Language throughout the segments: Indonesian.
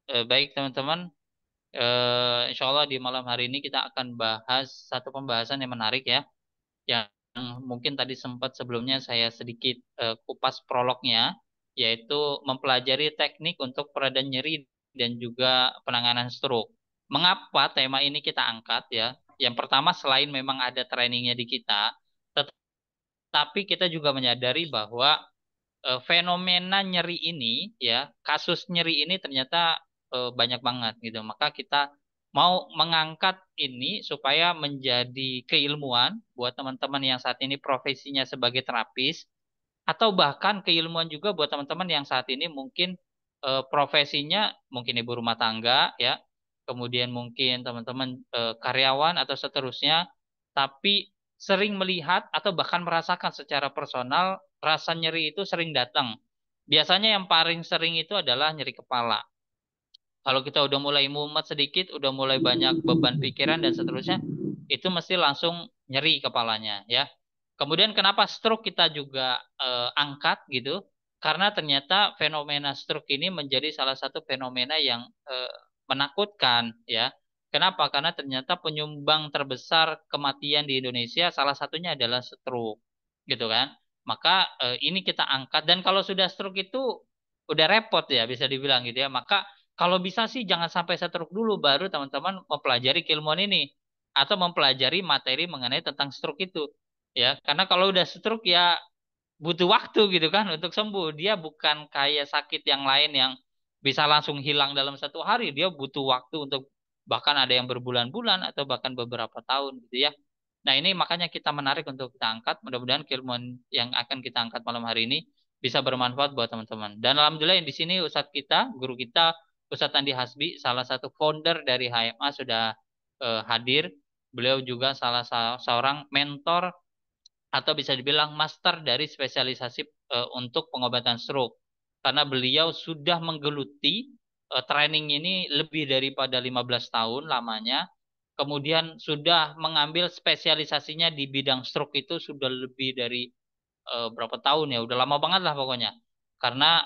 Baik teman-teman, insya Allah di malam hari ini kita akan bahas satu pembahasan yang menarik ya, yang mungkin tadi sempat sebelumnya saya sedikit kupas prolognya, yaitu mempelajari teknik untuk peredam nyeri dan juga penanganan stroke. Mengapa tema ini kita angkat ya? Yang pertama selain memang ada trainingnya di kita, tetapi kita juga menyadari bahwa fenomena nyeri ini ya, kasus nyeri ini ternyata banyak banget gitu. Maka kita mau mengangkat ini supaya menjadi keilmuan buat teman-teman yang saat ini profesinya sebagai terapis, atau bahkan keilmuan juga buat teman-teman yang saat ini mungkin profesinya mungkin ibu rumah tangga ya, kemudian mungkin teman-teman karyawan atau seterusnya, tapi sering melihat atau bahkan merasakan secara personal rasa nyeri itu sering datang. Biasanya yang paling sering itu adalah nyeri kepala. Kalau kita udah mulai mumet sedikit, udah mulai banyak beban pikiran dan seterusnya, itu mesti langsung nyeri kepalanya ya. Kemudian kenapa stroke kita juga angkat gitu? Karena ternyata fenomena stroke ini menjadi salah satu fenomena yang menakutkan ya. Kenapa? Karena ternyata penyumbang terbesar kematian di Indonesia salah satunya adalah stroke, gitu kan? Maka ini kita angkat, dan kalau sudah stroke itu udah repot ya bisa dibilang gitu ya. Maka kalau bisa sih jangan sampai stroke dulu baru teman-teman mempelajari keilmuan ini atau mempelajari materi mengenai tentang stroke itu ya. Karena kalau udah stroke ya butuh waktu gitu kan untuk sembuh. Dia bukan kayak sakit yang lain yang bisa langsung hilang dalam satu hari. Dia butuh waktu untuk bahkan ada yang berbulan-bulan atau bahkan beberapa tahun gitu ya. Nah, ini makanya kita menarik untuk kita angkat. Mudah-mudahan keilmuan yang akan kita angkat malam hari ini bisa bermanfaat buat teman-teman. Dan alhamdulillah yang di sini Ustadz kita, guru kita, Ustadz Andi Hasbi, salah satu founder dari HMA sudah hadir. Beliau juga seorang mentor atau bisa dibilang master dari spesialisasi untuk pengobatan stroke. Karena beliau sudah menggeluti training ini lebih daripada 15 tahun lamanya. Kemudian sudah mengambil spesialisasinya di bidang stroke itu sudah lebih dari berapa tahun ya, udah lama banget lah pokoknya. Karena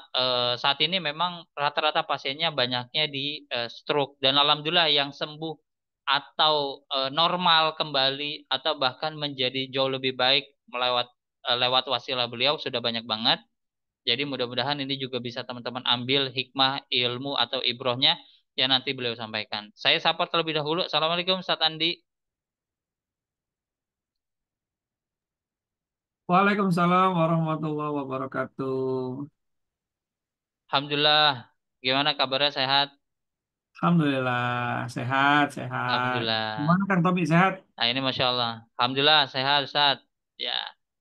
saat ini memang rata-rata pasiennya banyaknya di stroke, dan alhamdulillah yang sembuh atau normal kembali atau bahkan menjadi jauh lebih baik lewat wasilah beliau sudah banyak banget. Jadi mudah-mudahan ini juga bisa teman-teman ambil hikmah, ilmu atau ibrohnya yang nanti beliau sampaikan. Saya sapa terlebih dahulu. Assalamualaikum Ustaz Andi. Waalaikumsalam warahmatullahi wabarakatuh. Alhamdulillah. Gimana kabarnya, sehat? Alhamdulillah sehat sehat. Alhamdulillah. Gimana Kang Tobi sehat? Nah, ini Masya Allah. Alhamdulillah sehat Ustaz. Ya.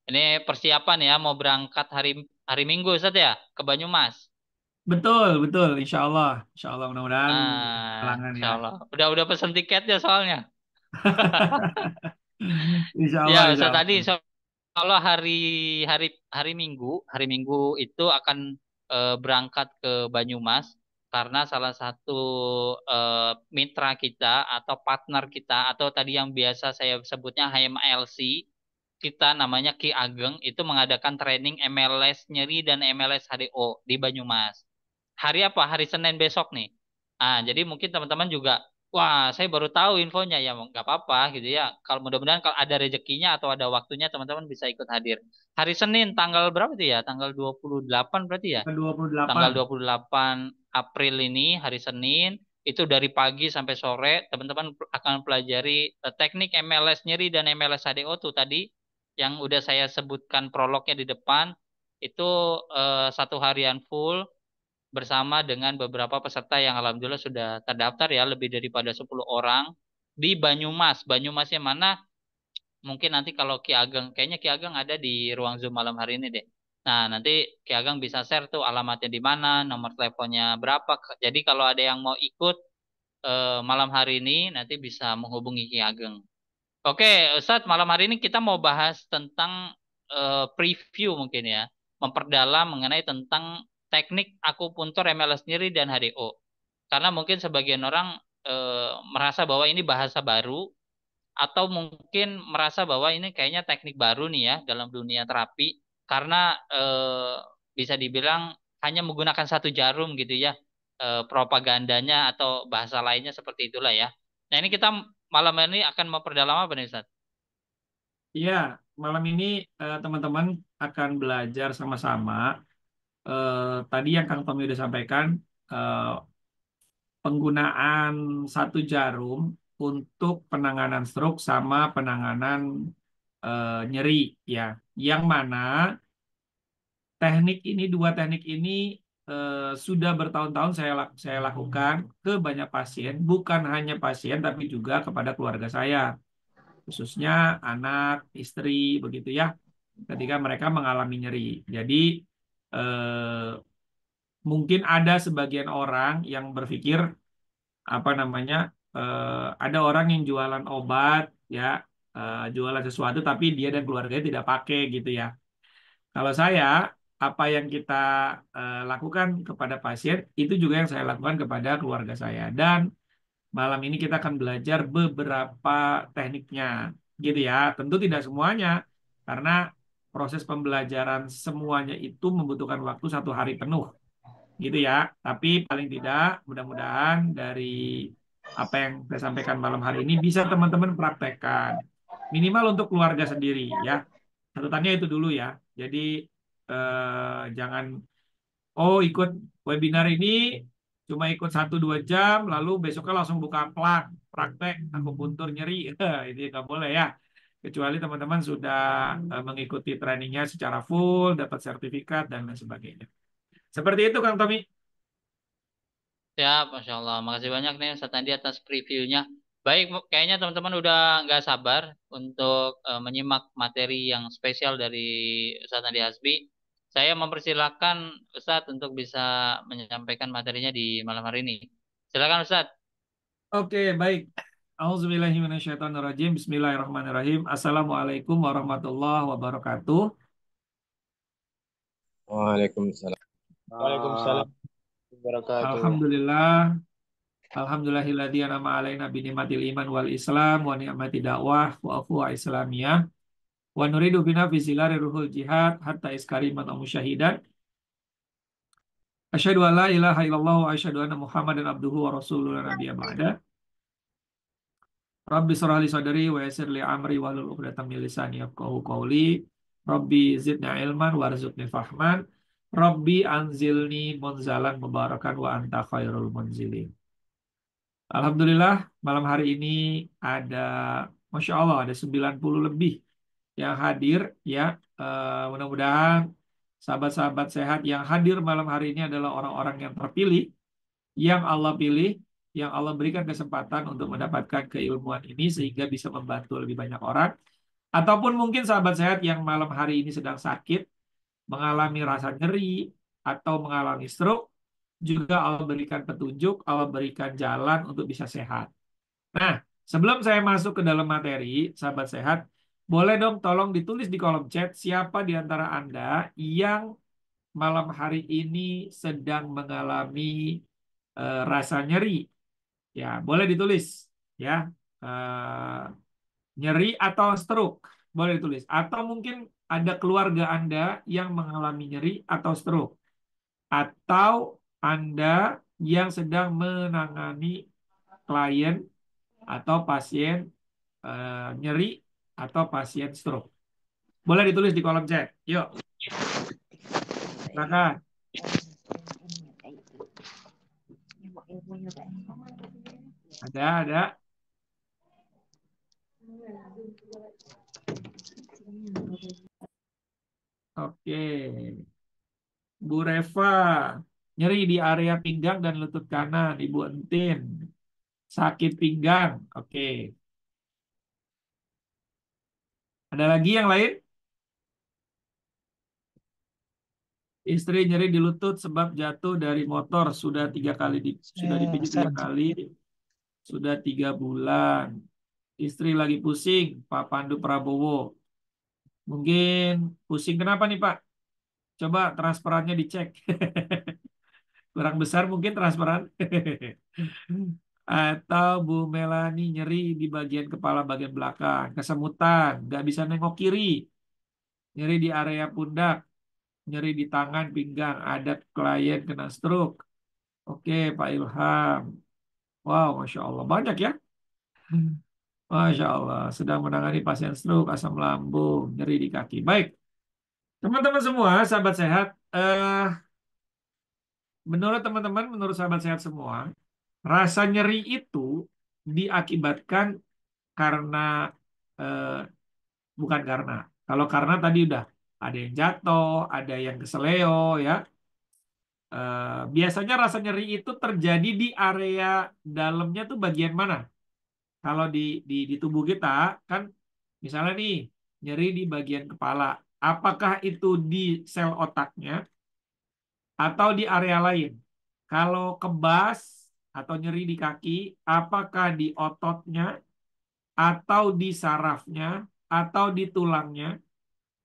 Ini persiapan ya mau berangkat hari hari Minggu Ustaz ya ke Banyumas. Betul betul. Insya Allah mudah-mudahan halangan Insya ya. Allah. Udah pesen tiketnya soalnya. Ya Insya Ustaz, tadi Allah. insya Allah hari hari Minggu itu akan berangkat ke Banyumas karena salah satu mitra kita atau partner kita atau tadi yang biasa saya sebutnya HMLC, kita namanya Ki Ageng, itu mengadakan training MLS nyeri dan MLS HDO di Banyumas. Hari apa? Hari Senin besok nih. Ah, jadi mungkin teman-teman juga, wah, saya baru tahu infonya ya, nggak apa-apa gitu ya. Kalau mudah-mudahan kalau ada rezekinya atau ada waktunya teman-teman bisa ikut hadir. Hari Senin tanggal berapa itu ya? Tanggal 28 berarti ya? Ke 28. Tanggal 28 April ini hari Senin itu dari pagi sampai sore teman-teman akan pelajari teknik MLS nyeri dan MLS HDO tuh tadi yang udah saya sebutkan prolognya di depan itu satu harian full bersama dengan beberapa peserta yang alhamdulillah sudah terdaftar ya, lebih daripada 10 orang di Banyumas. Banyumasnya mana? Mungkin nanti kalau Ki Ageng, kayaknya Ki Ageng ada di ruang Zoom malam hari ini deh. Nah, nanti Ki Ageng bisa share tuh alamatnya di mana, nomor teleponnya berapa. Jadi kalau ada yang mau ikut malam hari ini nanti bisa menghubungi Ki Ageng. Oke, Ustadz, malam hari ini kita mau bahas tentang preview mungkin ya, memperdalam mengenai tentang teknik akupuntur MLS sendiri dan HDO. Karena mungkin sebagian orang merasa bahwa ini bahasa baru atau mungkin merasa bahwa ini kayaknya teknik baru nih ya dalam dunia terapi karena bisa dibilang hanya menggunakan satu jarum gitu ya. propagandanya atau bahasa lainnya seperti itulah ya. Nah ini kita malam ini akan memperdalam apa nih Ustaz? Iya, malam ini teman-teman akan belajar sama-sama. Tadi yang Kang Tommy udah sampaikan, eh, penggunaan satu jarum untuk penanganan stroke sama penanganan nyeri, ya. Yang mana dua teknik ini sudah bertahun-tahun saya lakukan ke banyak pasien, bukan hanya pasien tapi juga kepada keluarga saya, khususnya anak, istri, begitu ya, ketika mereka mengalami nyeri. Jadi eh, mungkin ada sebagian orang yang berpikir apa namanya, ada orang yang jualan obat, ya, jualan sesuatu tapi dia dan keluarganya tidak pakai gitu ya. Kalau saya, apa yang kita lakukan kepada pasien itu juga yang saya lakukan kepada keluarga saya. Dan malam ini kita akan belajar beberapa tekniknya, gitu ya. Tentu tidak semuanya, karena proses pembelajaran semuanya itu membutuhkan waktu 1 hari penuh, gitu ya. Tapi paling tidak, mudah-mudahan dari apa yang saya sampaikan malam hari ini bisa teman-teman praktekkan, minimal untuk keluarga sendiri, ya. Catatannya itu dulu ya. Jadi jangan, oh ikut webinar ini cuma ikut 1-2 jam, lalu besoknya langsung buka plak, praktek akupuntur nyeri. Ini nggak boleh ya. Kecuali teman-teman sudah mengikuti trainingnya secara full, dapat sertifikat dan lain sebagainya. Seperti itu Kang Tommy. Siap, Masya Allah. Makasih banyak nih Ustaz Andi atas previewnya. Baik, kayaknya teman-teman udah nggak sabar untuk menyimak materi yang spesial dari Ustaz Andi Hasbi. Saya mempersilahkan Ustadz untuk bisa menyampaikan materinya di malam hari ini. Silakan Ustadz. Oke, baik. Auzubillahiminasyaitonirrajim. Bismillahirrahmanirrahim. Assalamualaikum warahmatullahi wabarakatuh. Waalaikumsalam. Eh, Waalaikumsalam wabarakatuh. Alhamdulillah. Alhamdulillahilladzi an'ama alaina bi ni'matil iman wal islam wa ni'mati dakwah wa ukhuwah islamiyah wa nuridu bina fi zilari ruhul jihad hatta iskariman wa musyahidan. Asyhadu an la ilaha illallah wa asyhadu anna Muhammadan abduhu wa rasuluhu la nabiyya ba'da. Rabbi shrah li sadri wa yassir li amri wahlul 'uqdatam min lisani yafqahu qawli. Rabbi zidna ilman warzuqni fahman. Rabbi anzilni munzalan mubarakan wa anta khairul munzilin. Alhamdulillah, malam hari ini ada, Masya Allah, ada 90 lebih yang hadir, ya. Mudah-mudahan sahabat-sahabat sehat yang hadir malam hari ini adalah orang-orang yang terpilih, yang Allah pilih, yang Allah berikan kesempatan untuk mendapatkan keilmuan ini sehingga bisa membantu lebih banyak orang. Ataupun mungkin sahabat sehat yang malam hari ini sedang sakit, mengalami rasa nyeri, atau mengalami stroke, juga Allah berikan petunjuk, Allah berikan jalan untuk bisa sehat. Nah, sebelum saya masuk ke dalam materi, sahabat sehat, boleh dong tolong ditulis di kolom chat siapa di antara Anda yang malam hari ini sedang mengalami rasa nyeri. Ya, boleh ditulis ya. Eh, Nyeri atau stroke, boleh ditulis. Atau mungkin ada keluarga Anda yang mengalami nyeri atau stroke. Atau Anda yang sedang menangani klien atau pasien nyeri atau pasien stroke. Boleh ditulis di kolom chat. Yuk, silakan. Ada. Oke. Bu Reva, nyeri di area pinggang dan lutut kanan. Ibu Entin, sakit pinggang. Oke. Ada lagi yang lain? Istri nyeri di lutut sebab jatuh dari motor. Sudah dipijit 3 kali. Sudah 3 bulan. Istri lagi pusing. Pak Pandu Prabowo. Mungkin pusing kenapa nih Pak? Coba transferannya dicek. Kurang besar mungkin transferan. Atau Bu Melani nyeri di bagian kepala bagian belakang. Kesemutan. Nggak bisa nengok kiri. Nyeri di area pundak. Nyeri di tangan, pinggang. Ada klien kena stroke. Oke, Pak Ilham. Wow, Masya Allah. Banyak ya? Masya Allah. Sedang menangani pasien stroke, asam lambung, nyeri di kaki. Baik, teman-teman semua, sahabat sehat. Menurut teman-teman, menurut sahabat sehat semua, rasa nyeri itu diakibatkan karena eh, bukan karena. Kalau karena tadi udah ada yang jatuh, ada yang keseleo ya. Biasanya rasa nyeri itu terjadi di area dalamnya tuh bagian mana? Kalau di tubuh kita kan misalnya nih nyeri di bagian kepala. Apakah itu di sel otaknya atau di area lain? Kalau kebas atau nyeri di kaki, apakah di ototnya atau di sarafnya atau di tulangnya?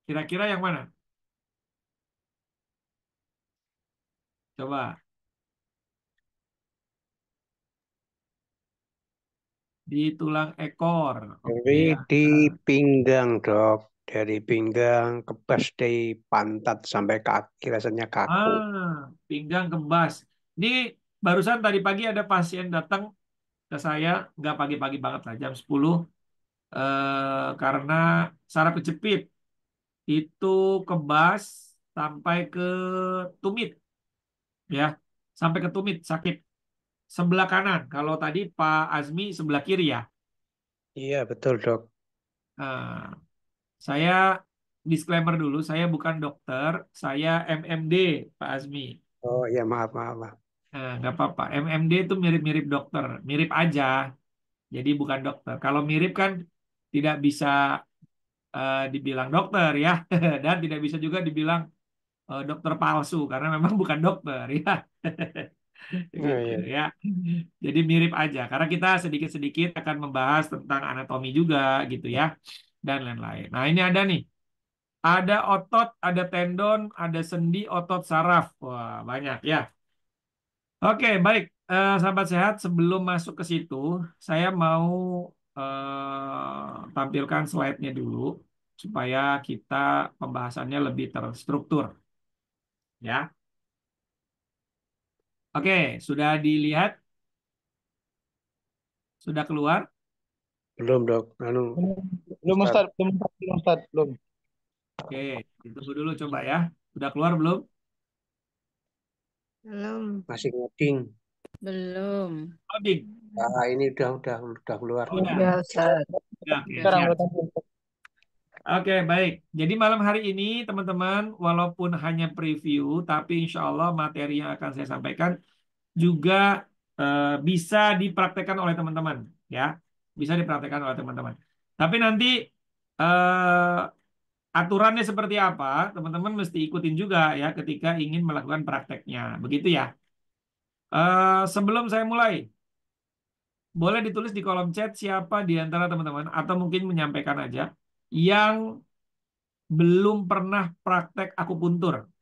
Kira-kira yang mana? Coba di tulang ekor. Oke Jadi ya. di Nah, pinggang, Dok. Dari pinggang kebas dari pantat sampai kaki rasanya kaku. pinggang kebas. Ini barusan tadi pagi ada pasien datang ke saya, nggak pagi-pagi banget lah, jam 10, karena saraf kejepit. Itu kebas sampai ke tumit, ya. Sampai ke tumit, sakit. Sebelah kanan. Kalau tadi Pak Azmi sebelah kiri ya. Iya, betul, Dok. Nah, saya disclaimer dulu, saya bukan dokter, saya MMD, Pak Azmi. Oh iya, maaf, maaf, maaf. Nah, nggak apa-apa. MMD itu mirip-mirip dokter, mirip aja. Jadi bukan dokter. Kalau mirip kan tidak bisa dibilang dokter ya, dan tidak bisa juga dibilang dokter palsu karena memang bukan dokter ya, Oh gitu iya. ya. Jadi mirip aja karena kita sedikit-sedikit akan membahas tentang anatomi juga gitu ya, dan lain-lain. Nah ini ada nih, ada otot, ada tendon, ada sendi, otot saraf. Wah banyak ya. Oke, baik. Sahabat sehat, sebelum masuk ke situ, saya mau tampilkan slide-nya dulu supaya kita pembahasannya lebih terstruktur. Ya, oke, sudah dilihat, sudah keluar. Belum, Dok. Belum, belum Ustaz. Ustaz, belum Ustaz, belum. Oke, ditunggu dulu coba ya. Sudah keluar belum? Belum, Masih ngoding. belum. Loading. Ah, ini udah keluar. Oh, udah. Ya, Ustaz. Ya, oke, Sekarang siap. udah tampil. Oke, baik. Jadi malam hari ini, teman-teman, walaupun hanya preview, tapi insya Allah materi yang akan saya sampaikan juga bisa dipraktekkan oleh teman-teman, ya, bisa dipraktekkan oleh teman-teman. Tapi nanti aturannya seperti apa, teman-teman mesti ikutin juga ya ketika ingin melakukan prakteknya, begitu ya. Sebelum saya mulai, boleh ditulis di kolom chat siapa di antara teman-teman atau mungkin menyampaikan aja yang belum pernah praktek akupuntur.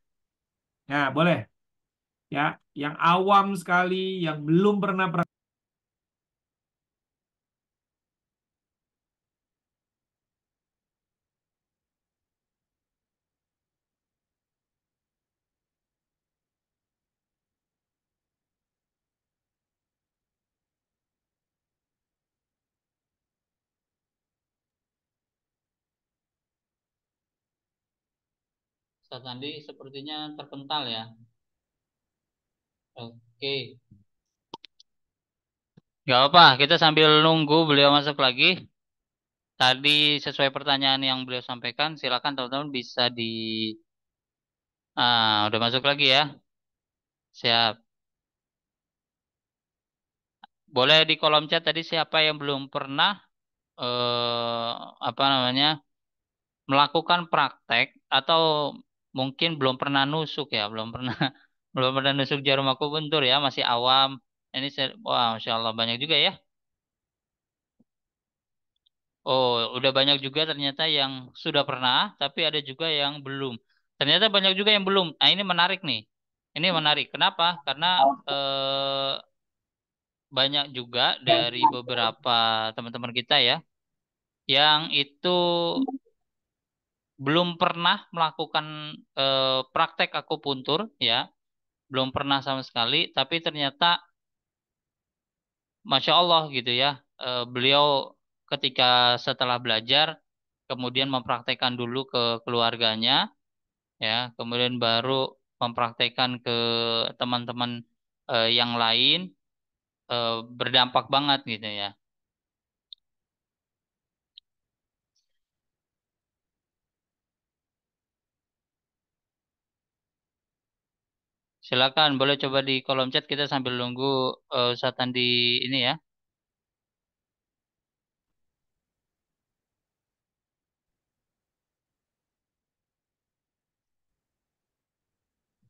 Nah, boleh ya, yang awam sekali, yang belum pernah praktek. Ustaz Andi sepertinya terpental ya. Oke. Gak apa, kita sambil nunggu beliau masuk lagi. Tadi sesuai pertanyaan yang beliau sampaikan, silakan teman-teman bisa di... udah masuk lagi ya. Siap. Boleh di kolom chat tadi siapa yang belum pernah apa namanya melakukan praktek atau mungkin belum pernah nusuk ya, belum pernah belum pernah nusuk jarum akupuntur ya, masih awam. Ini wah, masya Allah banyak juga ya. Oh, udah banyak juga ternyata yang sudah pernah, tapi ada juga yang belum. Ternyata banyak juga yang belum. Nah, ini menarik nih. Ini menarik. Kenapa? Karena banyak juga dari beberapa teman-teman kita ya, yang itu belum pernah melakukan praktek akupuntur ya. belum pernah sama sekali, tapi ternyata Masya Allah gitu ya, beliau ketika setelah belajar, kemudian mempraktekkan dulu ke keluarganya, ya, kemudian baru mempraktekkan ke teman-teman yang lain, berdampak banget gitu ya. Silakan, boleh coba di kolom chat kita sambil nunggu Ustaz Andi ini ya.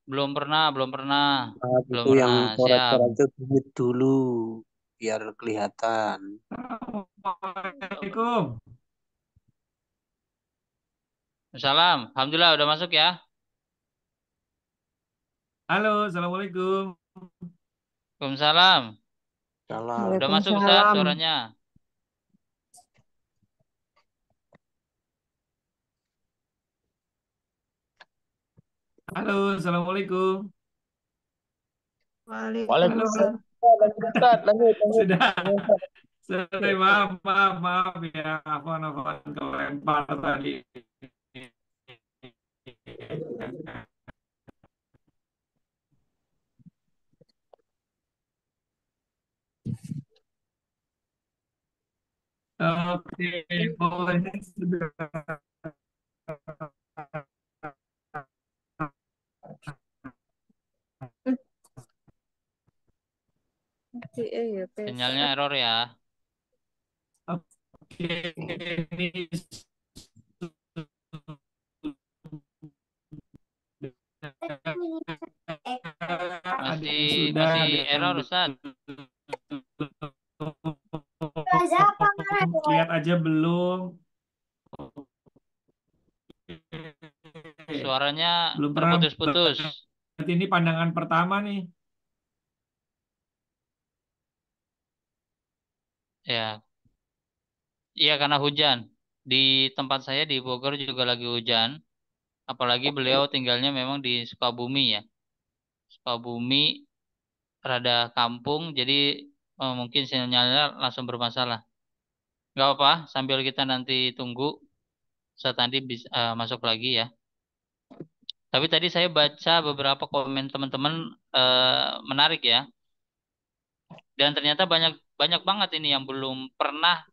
Belum pernah, belum pernah, belum Itu yang pernah. Siap. coret-coret itu delete dulu biar kelihatan. Assalamualaikum. Salam. Alhamdulillah udah masuk ya. Halo, Assalamualaikum. Waalaikumsalam. Salah. Udah masuk Ustaz Waalaikumsalam. suaranya. Halo, Assalamualaikum. Halo, halo. Waalaikumsalam. Lanjut Ustaz, lanjut, lanjut. Sudah. Lanjut, Ustaz. Sudah, maaf, maaf, maaf ya. Afwan kelempar tadi. Oke, boleh sudah. Iya, Sinyalnya besok. error ya. Oke, ini ada Masih yang sudah, masih ada yang error Ustaz. belum. Lihat aja belum. Oke, Suaranya belum pernah. terputus-putus. Berarti ini pandangan pertama nih. Ya. Iya karena hujan. Di tempat saya di Bogor juga lagi hujan. Apalagi beliau tinggalnya memang di Sukabumi ya. Sukabumi rada kampung jadi mungkin sinyalnya langsung bermasalah. Gak apa, sambil kita nanti tunggu saat nanti bisa masuk lagi ya. Tapi tadi saya baca beberapa komen teman-teman menarik ya. Dan ternyata banyak banyak banget ini yang belum pernah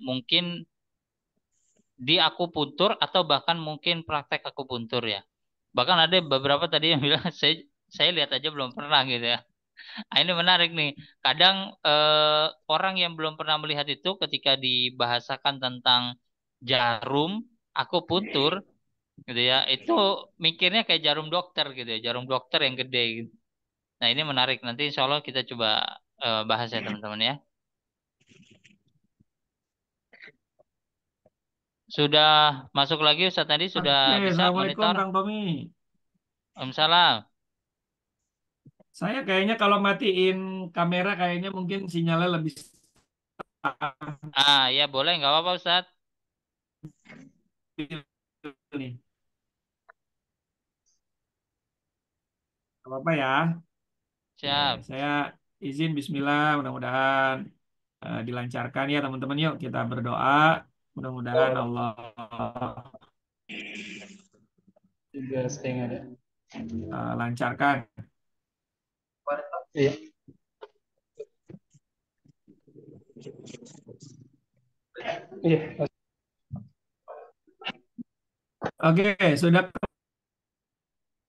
mungkin di akupuntur atau bahkan mungkin praktek akupuntur ya. Bahkan ada beberapa tadi yang bilang saya lihat aja belum pernah gitu ya. Nah, ini menarik nih. Kadang orang yang belum pernah melihat itu ketika dibahasakan tentang jarum akupuntur gitu ya, itu mikirnya kayak jarum dokter gitu ya, jarum dokter yang gede gitu. Nah, ini menarik. Nanti insya Allah kita coba bahas ya teman-teman ya. Sudah masuk lagi Ustaz tadi sudah Oke, bisa Assalamualaikum monitor? Kang Tommy. Waalaikumsalam. Saya kayaknya kalau matiin kamera kayaknya mungkin sinyalnya lebih Ah, ya boleh nggak apa-apa Ustaz. stabil nih. Nggak apa-apa ya. Oke, Siap. saya izin Bismillah, mudah-mudahan dilancarkan ya teman-teman. Yuk kita berdoa, mudah-mudahan Allah 3,5 ada. lancarkan. Iya. Iya. Oke, sudah.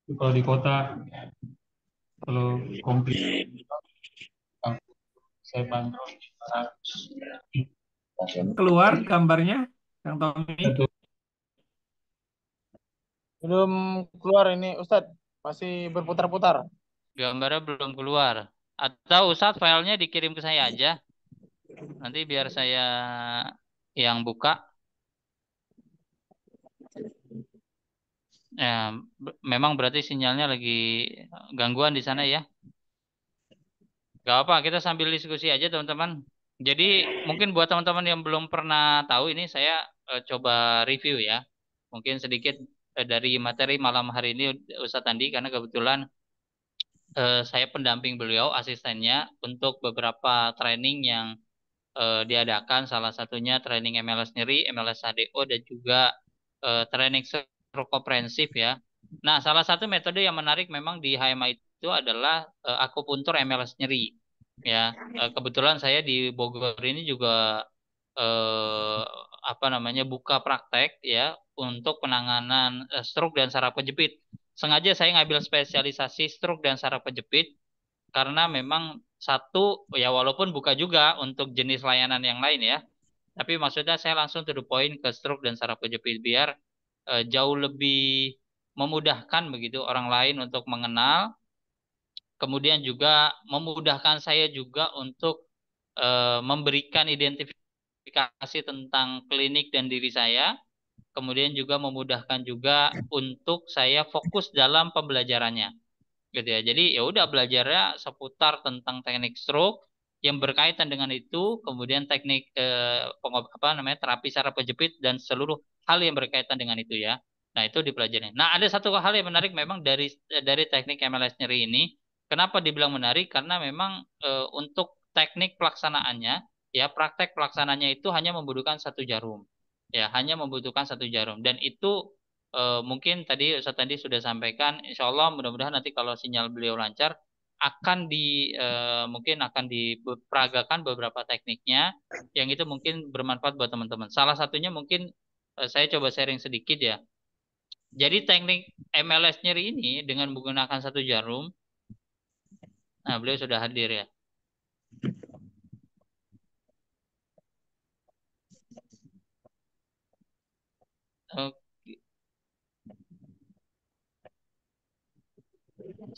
Kalau di kota, kalau komplit, saya bantu 500. Keluar gambarnya, Kang Tommy. Untuk belum keluar ini Ustadz, masih berputar-putar. Gambarnya belum keluar. Atau Ustadz filenya dikirim ke saya aja. Nanti biar saya yang buka. Ya, memang berarti sinyalnya lagi gangguan di sana ya. Gak apa, kita sambil diskusi aja teman-teman. Jadi mungkin buat teman-teman yang belum pernah tahu ini saya coba review ya. Mungkin sedikit dari materi malam hari ini Ustadz Andi karena kebetulan saya pendamping beliau, asistennya untuk beberapa training yang diadakan, salah satunya training MLS nyeri, MLS HDO, dan juga training stroke komprehensif ya. Nah, salah satu metode yang menarik memang di HMA itu adalah akupuntur MLS nyeri. Ya, kebetulan saya di Bogor ini juga eh, apa namanya buka praktek ya untuk penanganan stroke dan saraf kejepit. Sengaja saya ngambil spesialisasi stroke dan saraf kejepit karena memang satu ya walaupun buka juga untuk jenis layanan yang lain ya, tapi maksudnya saya langsung to the point ke stroke dan saraf kejepit biar jauh lebih memudahkan begitu orang lain untuk mengenal, kemudian juga memudahkan saya juga untuk memberikan identifikasi tentang klinik dan diri saya, kemudian juga memudahkan juga untuk saya fokus dalam pembelajarannya gitu ya. Jadi ya udah belajarnya seputar tentang teknik stroke yang berkaitan dengan itu, kemudian teknik apa namanya terapi saraf kejepit dan seluruh hal yang berkaitan dengan itu ya. Nah, itu dipelajari. Nah, ada satu hal yang menarik memang dari teknik MLS nyeri ini. Kenapa dibilang menarik? Karena memang untuk teknik pelaksanaannya ya praktek pelaksananya itu hanya membutuhkan satu jarum. Ya, hanya membutuhkan satu jarum dan itu mungkin tadi Ustaz tadi sudah sampaikan, insya Allah mudah-mudahan nanti kalau sinyal beliau lancar akan mungkin akan diperagakan beberapa tekniknya yang itu mungkin bermanfaat buat teman-teman. Salah satunya mungkin saya coba sharing sedikit ya. Jadi teknik MLS nyeri ini dengan menggunakan satu jarum, nah beliau sudah hadir ya. Oke.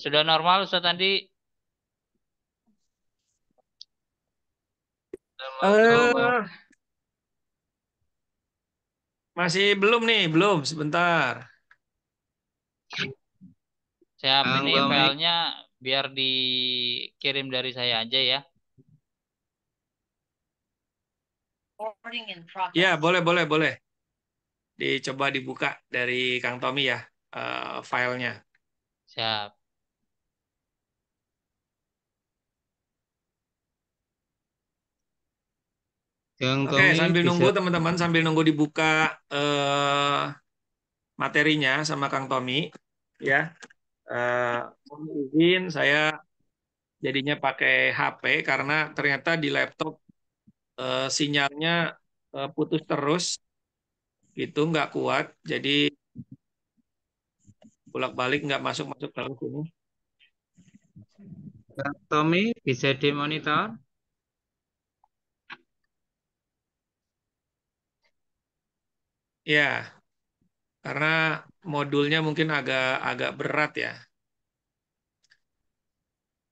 Sudah normal Ustaz Andi? Eh, masih belum nih, belum sebentar. Siap, Bang ini Tommy. filenya biar dikirim dari saya aja ya. Ya, boleh, boleh, boleh. Dicoba dibuka dari Kang Tommy ya, filenya. Siap. Bang Oke, Tommy sambil bisa. nunggu teman-teman, sambil nunggu dibuka materinya sama Kang Tommy, ya. Mohon izin saya jadinya pakai HP karena ternyata di laptop sinyalnya putus terus, gitu nggak kuat, jadi bolak-balik nggak masuk-masuk terus ini. Bang Tommy bisa dimonitor. Ya, karena modulnya mungkin agak agak berat ya.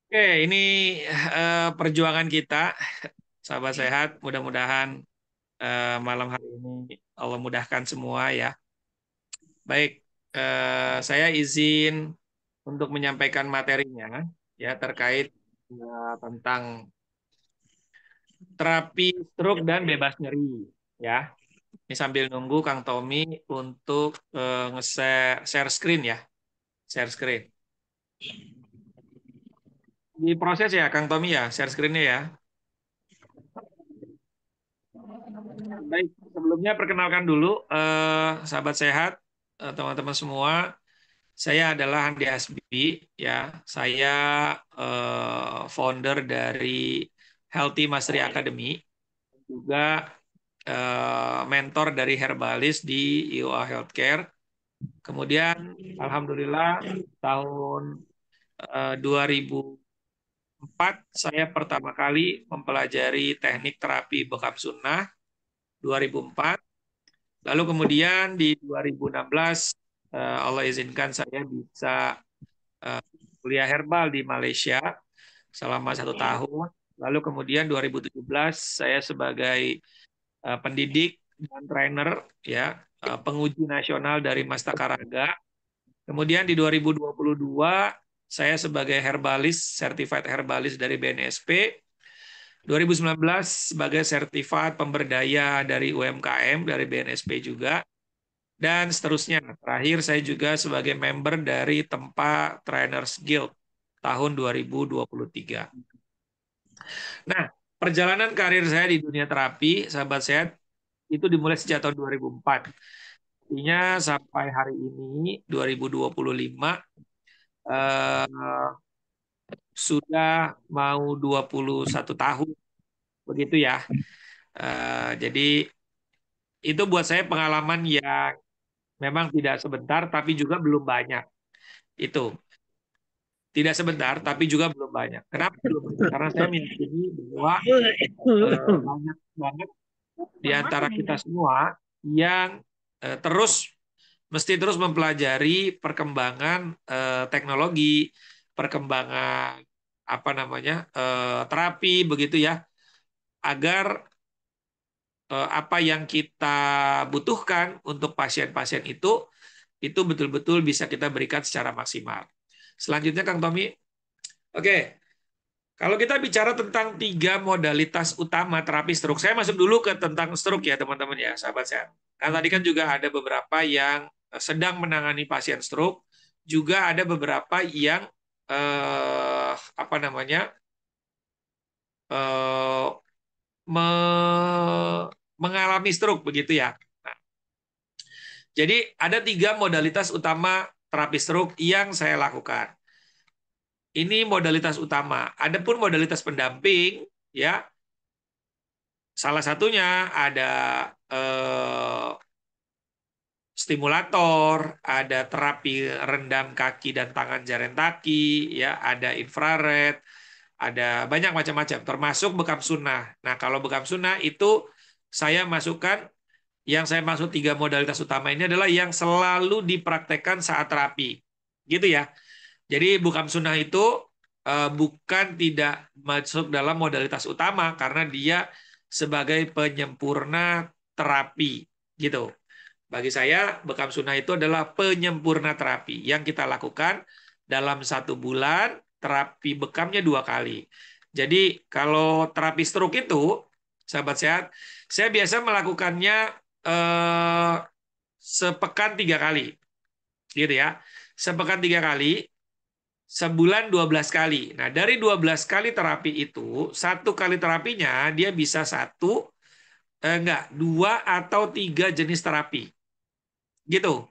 Oke, ini perjuangan kita, sahabat sehat. Mudah-mudahan malam hari ini Allah mudahkan semua ya. Baik, saya izin untuk menyampaikan materinya ya terkait tentang terapi stroke dan bebas nyeri ya. Ini sambil nunggu Kang Tommy untuk nge-share share screen ya, share screen. Diproses ya Kang Tommy ya, share screen-nya ya. Baik, sebelumnya perkenalkan dulu sahabat sehat, teman-teman semua. Saya adalah Andi Hasbi, ya. Saya founder dari Healthy Mastery Academy, juga mentor dari Herbalis di IOA Healthcare. Kemudian, alhamdulillah, tahun 2004 saya pertama kali mempelajari teknik terapi bekam sunnah. 2004. Lalu kemudian di 2016 Allah izinkan saya bisa kuliah herbal di Malaysia selama 1 tahun. Lalu kemudian 2017 saya sebagai pendidik dan trainer ya penguji nasional dari Mastakaraga. Kemudian di 2022 saya sebagai herbalis, certified herbalis dari BNSP. 2019 sebagai sertifikat pemberdaya dari UMKM dari BNSP juga. Dan seterusnya. Terakhir saya juga sebagai member dari Tempa Trainers Guild tahun 2023. Nah, perjalanan karir saya di dunia terapi, sahabat sehat, itu dimulai sejak tahun 2004. Artinya sampai hari ini, 2025, sudah mau 21 tahun. Begitu ya. Jadi itu buat saya pengalaman yang memang tidak sebentar, tapi juga belum banyak. Itu. Tidak sebentar, tapi juga belum banyak. Kenapa belum banyak? Karena saya meyakini bahwa banyak banget di antara kita semua yang mesti terus mempelajari perkembangan teknologi, perkembangan terapi begitu ya, agar apa yang kita butuhkan untuk pasien-pasien itu betul-betul bisa kita berikan secara maksimal. Selanjutnya Kang Tommy. Oke. Kalau kita bicara tentang 3 modalitas utama terapi stroke, saya masuk dulu ke tentang stroke ya teman-teman ya, sahabat sehat. Kan tadi kan juga ada beberapa yang sedang menangani pasien stroke, juga ada beberapa yang mengalami stroke begitu ya. Nah, jadi ada 3 modalitas utama terapi stroke yang saya lakukan. Ini modalitas utama. Adapun modalitas pendamping, ya, salah satunya ada stimulator, ada terapi rendam kaki dan tangan jaren kaki, ya, ada infrared, ada banyak macam-macam, termasuk bekam sunnah. Nah, kalau bekam sunnah itu saya masukkan, yang saya maksud 3 modalitas utama ini adalah yang selalu dipraktekkan saat terapi, gitu ya. Jadi bekam sunnah itu bukan tidak masuk dalam modalitas utama karena dia sebagai penyempurna terapi, gitu. Bagi saya, bekam sunnah itu adalah penyempurna terapi yang kita lakukan dalam 1 bulan, terapi bekamnya 2 kali. Jadi kalau terapi stroke itu, sahabat sehat, saya biasa melakukannya sepekan 3 kali, gitu ya. Sepekan 3 kali, sebulan 12 kali. Nah, dari 12 kali terapi itu, 1 kali terapinya dia bisa 2 atau 3 jenis terapi. Gitu.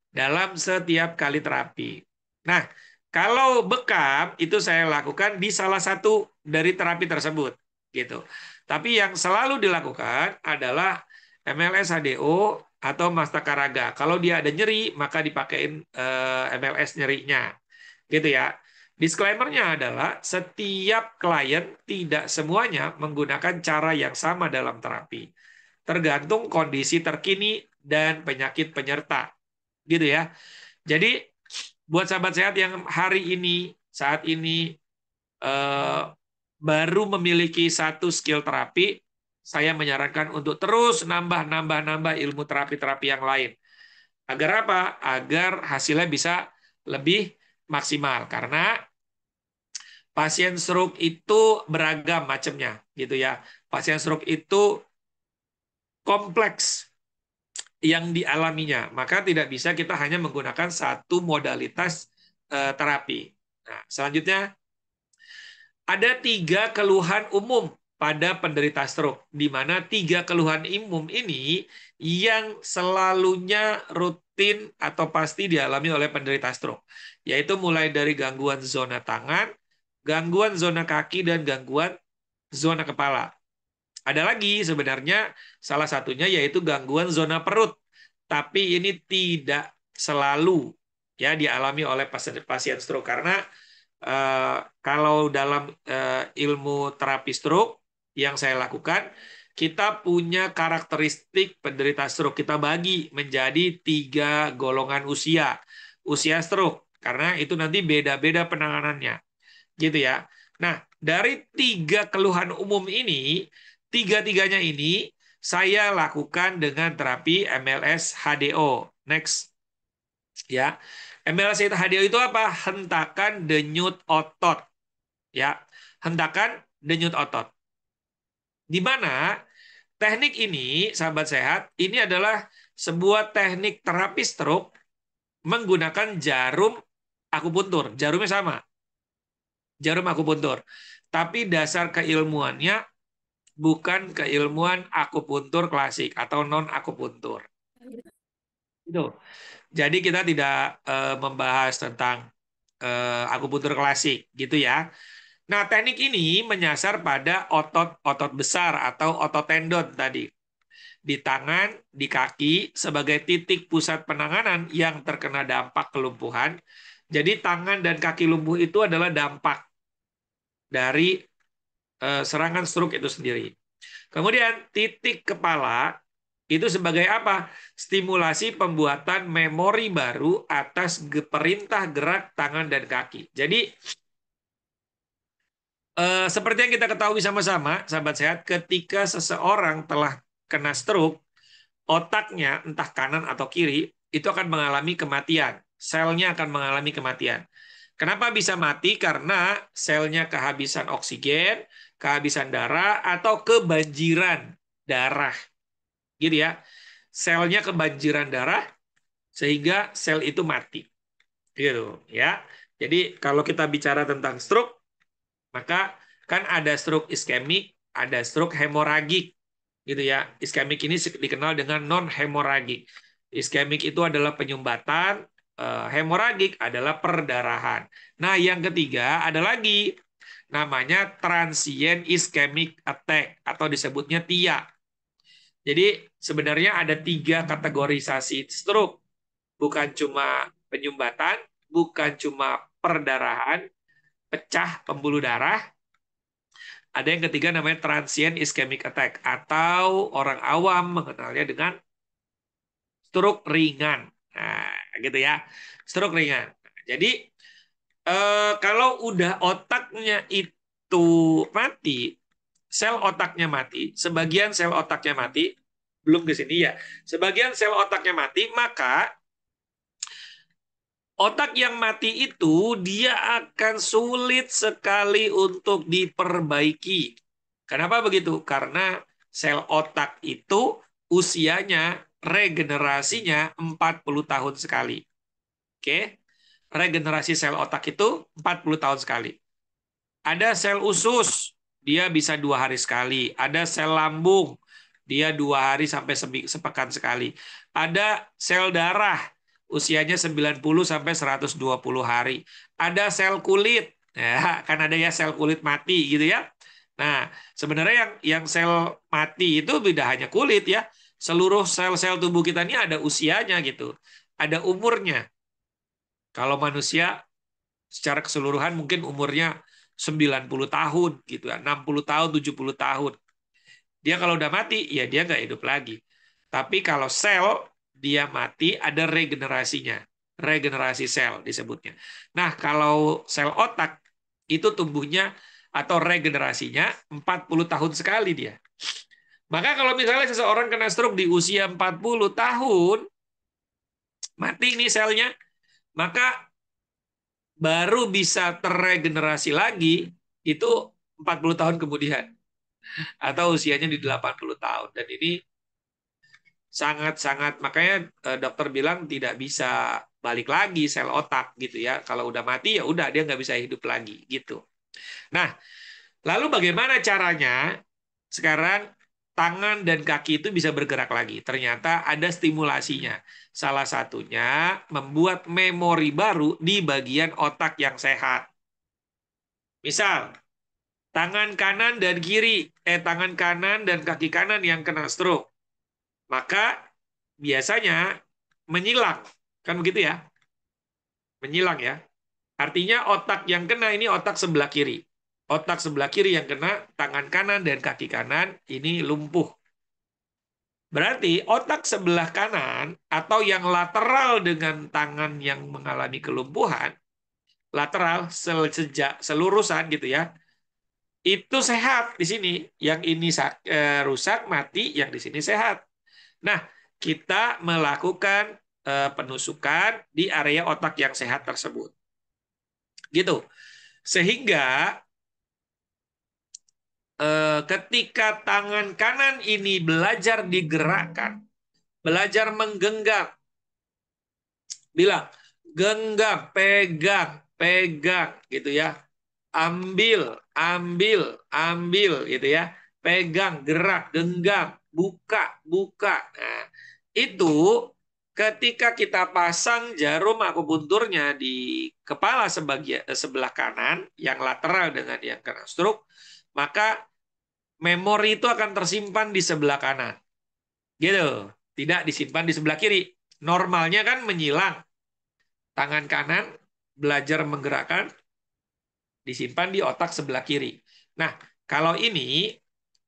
Dalam setiap kali terapi. Nah, kalau bekam itu saya lakukan di salah satu dari terapi tersebut, gitu. Tapi yang selalu dilakukan adalah MLS HDO atau Mastakaraga. Kalau dia ada nyeri, maka dipakein MLS nyerinya, gitu ya. Disclaimer-nya adalah setiap klien tidak semuanya menggunakan cara yang sama dalam terapi. Tergantung kondisi terkini dan penyakit penyerta. Gitu ya. Jadi buat sahabat sehat yang saat ini baru memiliki 1 skill terapi, saya menyarankan untuk terus nambah ilmu terapi-terapi yang lain. Agar apa? Agar hasilnya bisa lebih maksimal. Karena pasien stroke itu beragam macamnya, gitu ya. Pasien stroke itu kompleks yang dialaminya, maka tidak bisa kita hanya menggunakan 1 modalitas terapi. Nah, selanjutnya ada 3 keluhan umum pada penderita stroke, di mana 3 keluhan umum ini yang selalunya rutin atau pasti dialami oleh penderita stroke, yaitu mulai dari gangguan zona tangan, gangguan zona kaki, dan gangguan zona kepala. Ada lagi sebenarnya salah satunya yaitu gangguan zona perut. Tapi ini tidak selalu ya dialami oleh pasien stroke karena kalau dalam ilmu terapi stroke yang saya lakukan, kita punya karakteristik penderita stroke. Kita bagi menjadi 3 golongan usia stroke karena itu nanti beda-beda penanganannya. Gitu ya. Nah, dari 3 keluhan umum ini, 3-tiganya ini saya lakukan dengan terapi MLS HDO. Next. Ya. MLS HDO itu apa? Hentakan denyut otot. Ya. Hentakan denyut otot. Di mana teknik ini, sahabat sehat, ini adalah sebuah teknik terapi stroke menggunakan jarum akupuntur. Jarumnya sama. jarum akupuntur. Tapi dasar keilmuannya bukan keilmuan akupuntur klasik atau non akupuntur. Itu. Jadi kita tidak membahas tentang akupuntur klasik gitu ya. Nah, teknik ini menyasar pada otot-otot besar atau otot tendon tadi. Di tangan, di kaki, sebagai titik pusat penanganan yang terkena dampak kelumpuhan. Jadi tangan dan kaki lumpuh itu adalah dampak dari serangan stroke itu sendiri. Kemudian titik kepala itu sebagai apa? Stimulasi pembuatan memori baru atas perintah gerak tangan dan kaki. Jadi seperti yang kita ketahui sama-sama, sahabat sehat, ketika seseorang telah kena stroke, otaknya entah kanan atau kiri itu akan mengalami kematian. Selnya akan mengalami kematian. Kenapa bisa mati? Karena selnya kehabisan oksigen, kehabisan darah, atau kebanjiran darah. Gitu ya. Selnya kebanjiran darah sehingga sel itu mati. Gitu ya. Jadi kalau kita bicara tentang stroke, maka kan ada stroke iskemik, ada stroke hemoragik. Gitu ya. Iskemik ini dikenal dengan non hemoragik. Iskemik itu adalah penyumbatan, hemoragik adalah perdarahan. Nah, yang ketiga ada lagi namanya transient ischemic attack atau disebutnya TIA. Jadi sebenarnya ada 3 kategorisasi stroke. Bukan cuma penyumbatan, bukan cuma perdarahan, pecah pembuluh darah. Ada yang ketiga namanya transient ischemic attack atau orang awam mengenalnya dengan stroke ringan. Nah, gitu ya. Stroke ringan. Jadi kalau udah otaknya itu mati, sel otaknya mati, sebagian sel otaknya mati, belum ke sini ya. Sebagian sel otaknya mati, maka otak yang mati itu dia akan sulit sekali untuk diperbaiki. Kenapa begitu? Karena sel otak itu usianya regenerasinya 40 tahun sekali. Oke. Regenerasi sel otak itu 40 tahun sekali. Ada sel usus, dia bisa 2 hari sekali. Ada sel lambung, dia 2 hari sampai sepekan sekali. Ada sel darah, usianya 90 sampai 120 hari. Ada sel kulit, ya kan ada ya sel kulit mati gitu ya. Nah, sebenarnya yang sel mati itu tidak hanya kulit ya. Seluruh sel-sel tubuh kita ini ada usianya gitu. Ada umurnya. Kalau manusia secara keseluruhan mungkin umurnya 90 tahun gitu ya, 60 tahun, 70 tahun. Dia kalau udah mati ya dia nggak hidup lagi. Tapi kalau sel dia mati ada regenerasinya. Regenerasi sel disebutnya. Nah, kalau sel otak itu tumbuhnya atau regenerasinya 40 tahun sekali dia. Maka kalau misalnya seseorang kena stroke di usia 40 tahun, mati nih selnya, maka baru bisa terregenerasi lagi itu 40 tahun kemudian atau usianya di 80 tahun. Dan ini sangat-sangat, makanya dokter bilang tidak bisa balik lagi sel otak gitu ya. Kalau udah mati ya udah dia nggak bisa hidup lagi gitu. Nah, lalu bagaimana caranya sekarang tangan dan kaki itu bisa bergerak lagi? Ternyata ada stimulasinya. Salah satunya membuat memori baru di bagian otak yang sehat. Misal, tangan kanan dan kiri, tangan kanan dan kaki kanan yang kena stroke, maka biasanya menyilang, kan begitu ya? Menyilang ya. Artinya otak yang kena ini otak sebelah kiri. Otak sebelah kiri yang kena, tangan kanan dan kaki kanan ini lumpuh. Berarti otak sebelah kanan atau yang lateral dengan tangan yang mengalami kelumpuhan, lateral sejak selurusan gitu ya, itu sehat di sini. Yang ini rusak, mati, yang di sini sehat. Nah, kita melakukan penusukan di area otak yang sehat tersebut. Gitu. Sehingga ketika tangan kanan ini belajar digerakkan, belajar menggenggam, bilang, genggam, pegang, pegang, gitu ya. ambil, ambil gitu ya. Pegang, gerak, genggam, buka, buka. Nah, itu ketika kita pasang jarum akupunturnya di kepala sebelah kanan, yang lateral dengan yang kena stroke, maka memori itu akan tersimpan di sebelah kanan. Gitu. Tidak disimpan di sebelah kiri. Normalnya kan menyilang. Tangan kanan belajar menggerakkan, disimpan di otak sebelah kiri. Nah, kalau ini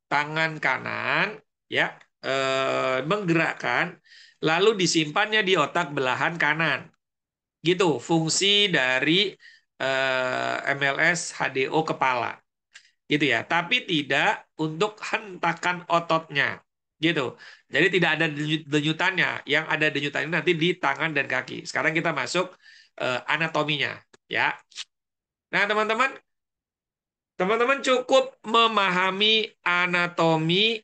tangan kanan ya menggerakkan, lalu disimpannya di otak belahan kanan. Gitu fungsi dari MLS HDO kepala. Gitu ya. Tapi tidak untuk hentakan ototnya. Gitu. Jadi tidak ada denyutannya. Yang ada denyutannya nanti di tangan dan kaki. Sekarang kita masuk anatominya, ya. Nah, teman-teman cukup memahami anatomi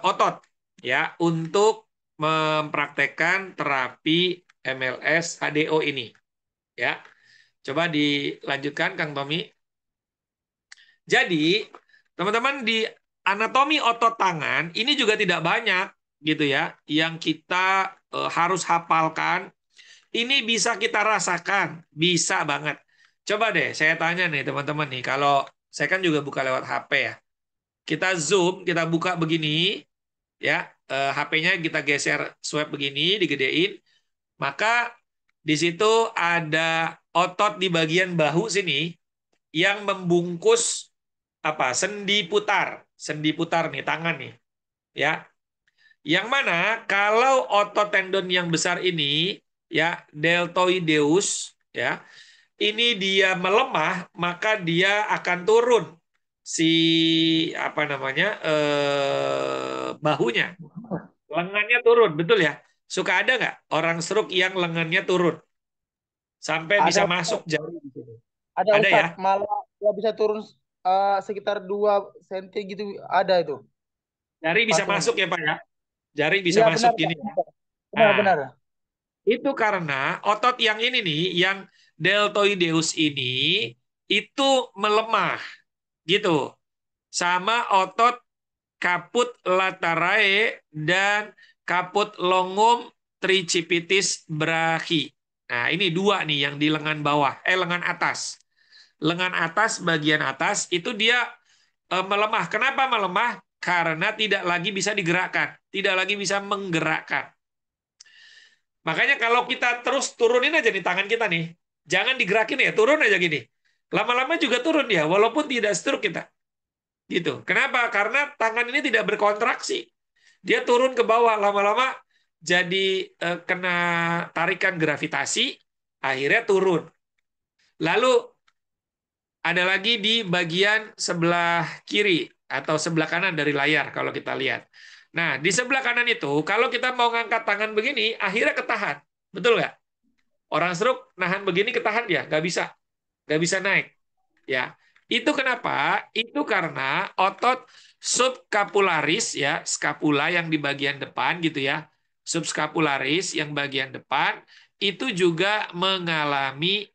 otot ya untuk mempraktekkan terapi MLS HDO ini, ya. Coba dilanjutkan Kang Tommy. Jadi, teman-teman di anatomi otot tangan ini juga tidak banyak gitu ya yang kita harus hafalkan. Ini bisa kita rasakan, bisa banget. Coba deh saya tanya nih teman-teman nih, kalau saya kan juga buka lewat HP ya. Kita zoom, kita buka begini ya, HP-nya kita geser swipe begini, digedein, maka di situ ada otot di bagian bahu sini yang membungkus sendi putar nih tangan nih ya, yang mana kalau otot tendon yang besar ini ya, deltoideus ya, ini dia melemah, maka dia akan turun si bahunya, lengannya turun, betul ya. Suka ada nggak orang stroke yang lengannya turun sampai bisa Ada, masuk jari di situ? ada Ada ya. Ustadz, malah ya bisa turun sekitar 2 cm gitu, ada itu. Jari bisa Pasien. masuk ya Pak ya. Jari bisa Iya masuk benar, gini Pak. ya. Benar, Nah, benar. itu karena otot yang ini nih, yang deltoideus ini itu melemah gitu. Sama otot caput laterae dan caput longum tricipitis brachii. Nah, ini dua nih yang di lengan bawah, lengan atas. Lengan atas, bagian atas itu dia melemah. Kenapa melemah? Karena tidak lagi bisa digerakkan, tidak lagi bisa menggerakkan. Makanya kalau kita terus turunin aja nih tangan kita nih, jangan digerakin ya, turun aja gini. Lama-lama juga turun dia, walaupun tidak stroke kita. Gitu. Kenapa? Karena tangan ini tidak berkontraksi. Dia turun ke bawah, lama-lama jadi kena tarikan gravitasi, akhirnya turun. Lalu ada lagi di bagian sebelah kiri atau sebelah kanan dari layar kalau kita lihat. Nah, di sebelah kanan itu, kalau kita mau ngangkat tangan begini, akhirnya ketahan. Betul nggak? Orang stroke nahan begini ketahan dia, nggak bisa naik. Ya, itu kenapa? Itu karena otot subscapularis ya, skapula yang di bagian depan gitu ya, subscapularis yang bagian depan itu juga mengalami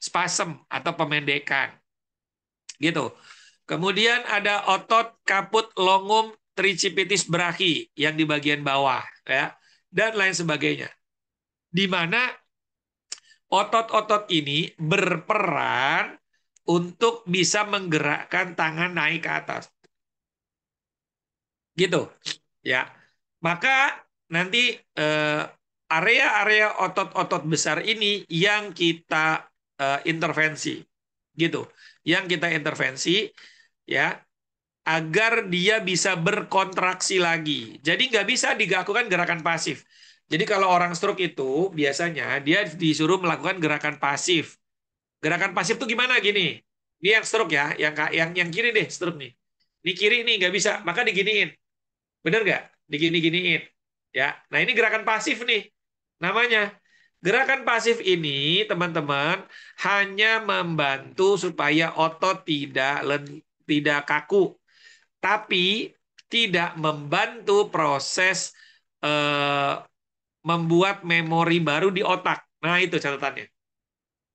spasem atau pemendekan gitu. Kemudian ada otot caput longum tricipitis brachii yang di bagian bawah ya, dan lain sebagainya. Di mana otot-otot ini berperan untuk bisa menggerakkan tangan naik ke atas. Gitu. Ya. Maka nanti area-area otot-otot besar ini yang kita intervensi. Gitu. Yang kita intervensi ya, agar dia bisa berkontraksi lagi. Jadi nggak bisa dilakukan gerakan pasif. Jadi kalau orang stroke itu biasanya dia disuruh melakukan gerakan pasif. Gerakan pasif tuh gimana gini? Ini yang stroke ya, yang kiri deh stroke nih. Ini kiri nih nggak bisa, maka diginiin. Bener nggak? Digini-giniin. Ya. Nah ini gerakan pasif nih namanya. Gerakan pasif ini teman-teman hanya membantu supaya otot tidak kaku, tapi tidak membantu proses membuat memori baru di otak. Nah itu catatannya.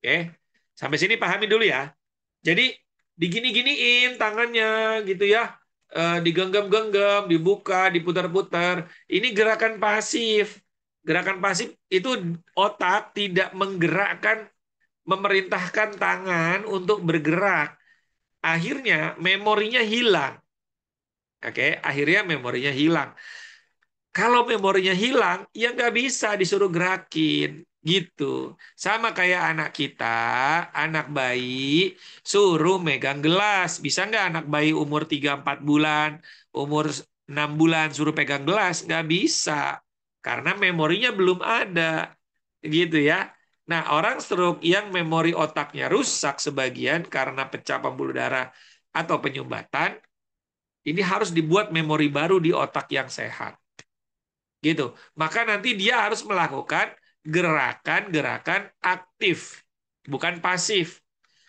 Oke, sampai sini pahami dulu ya. Jadi digini-giniin tangannya gitu ya. Digenggam-genggam, dibuka, diputar-putar. Ini gerakan pasif. Gerakan pasif itu otak tidak menggerakkan, memerintahkan tangan untuk bergerak. Akhirnya memorinya hilang. Oke, akhirnya memorinya hilang. Kalau memorinya hilang, ya nggak bisa disuruh gerakin. Gitu. Sama kayak anak kita, anak bayi, suruh megang gelas. Bisa nggak anak bayi umur 3-4 bulan, umur 6 bulan suruh pegang gelas? Nggak bisa. Karena memorinya belum ada. Gitu ya. Nah, orang stroke yang memori otaknya rusak sebagian karena pecah pembuluh darah atau penyumbatan, ini harus dibuat memori baru di otak yang sehat. Gitu. Maka nanti dia harus melakukan gerakan-gerakan aktif, bukan pasif.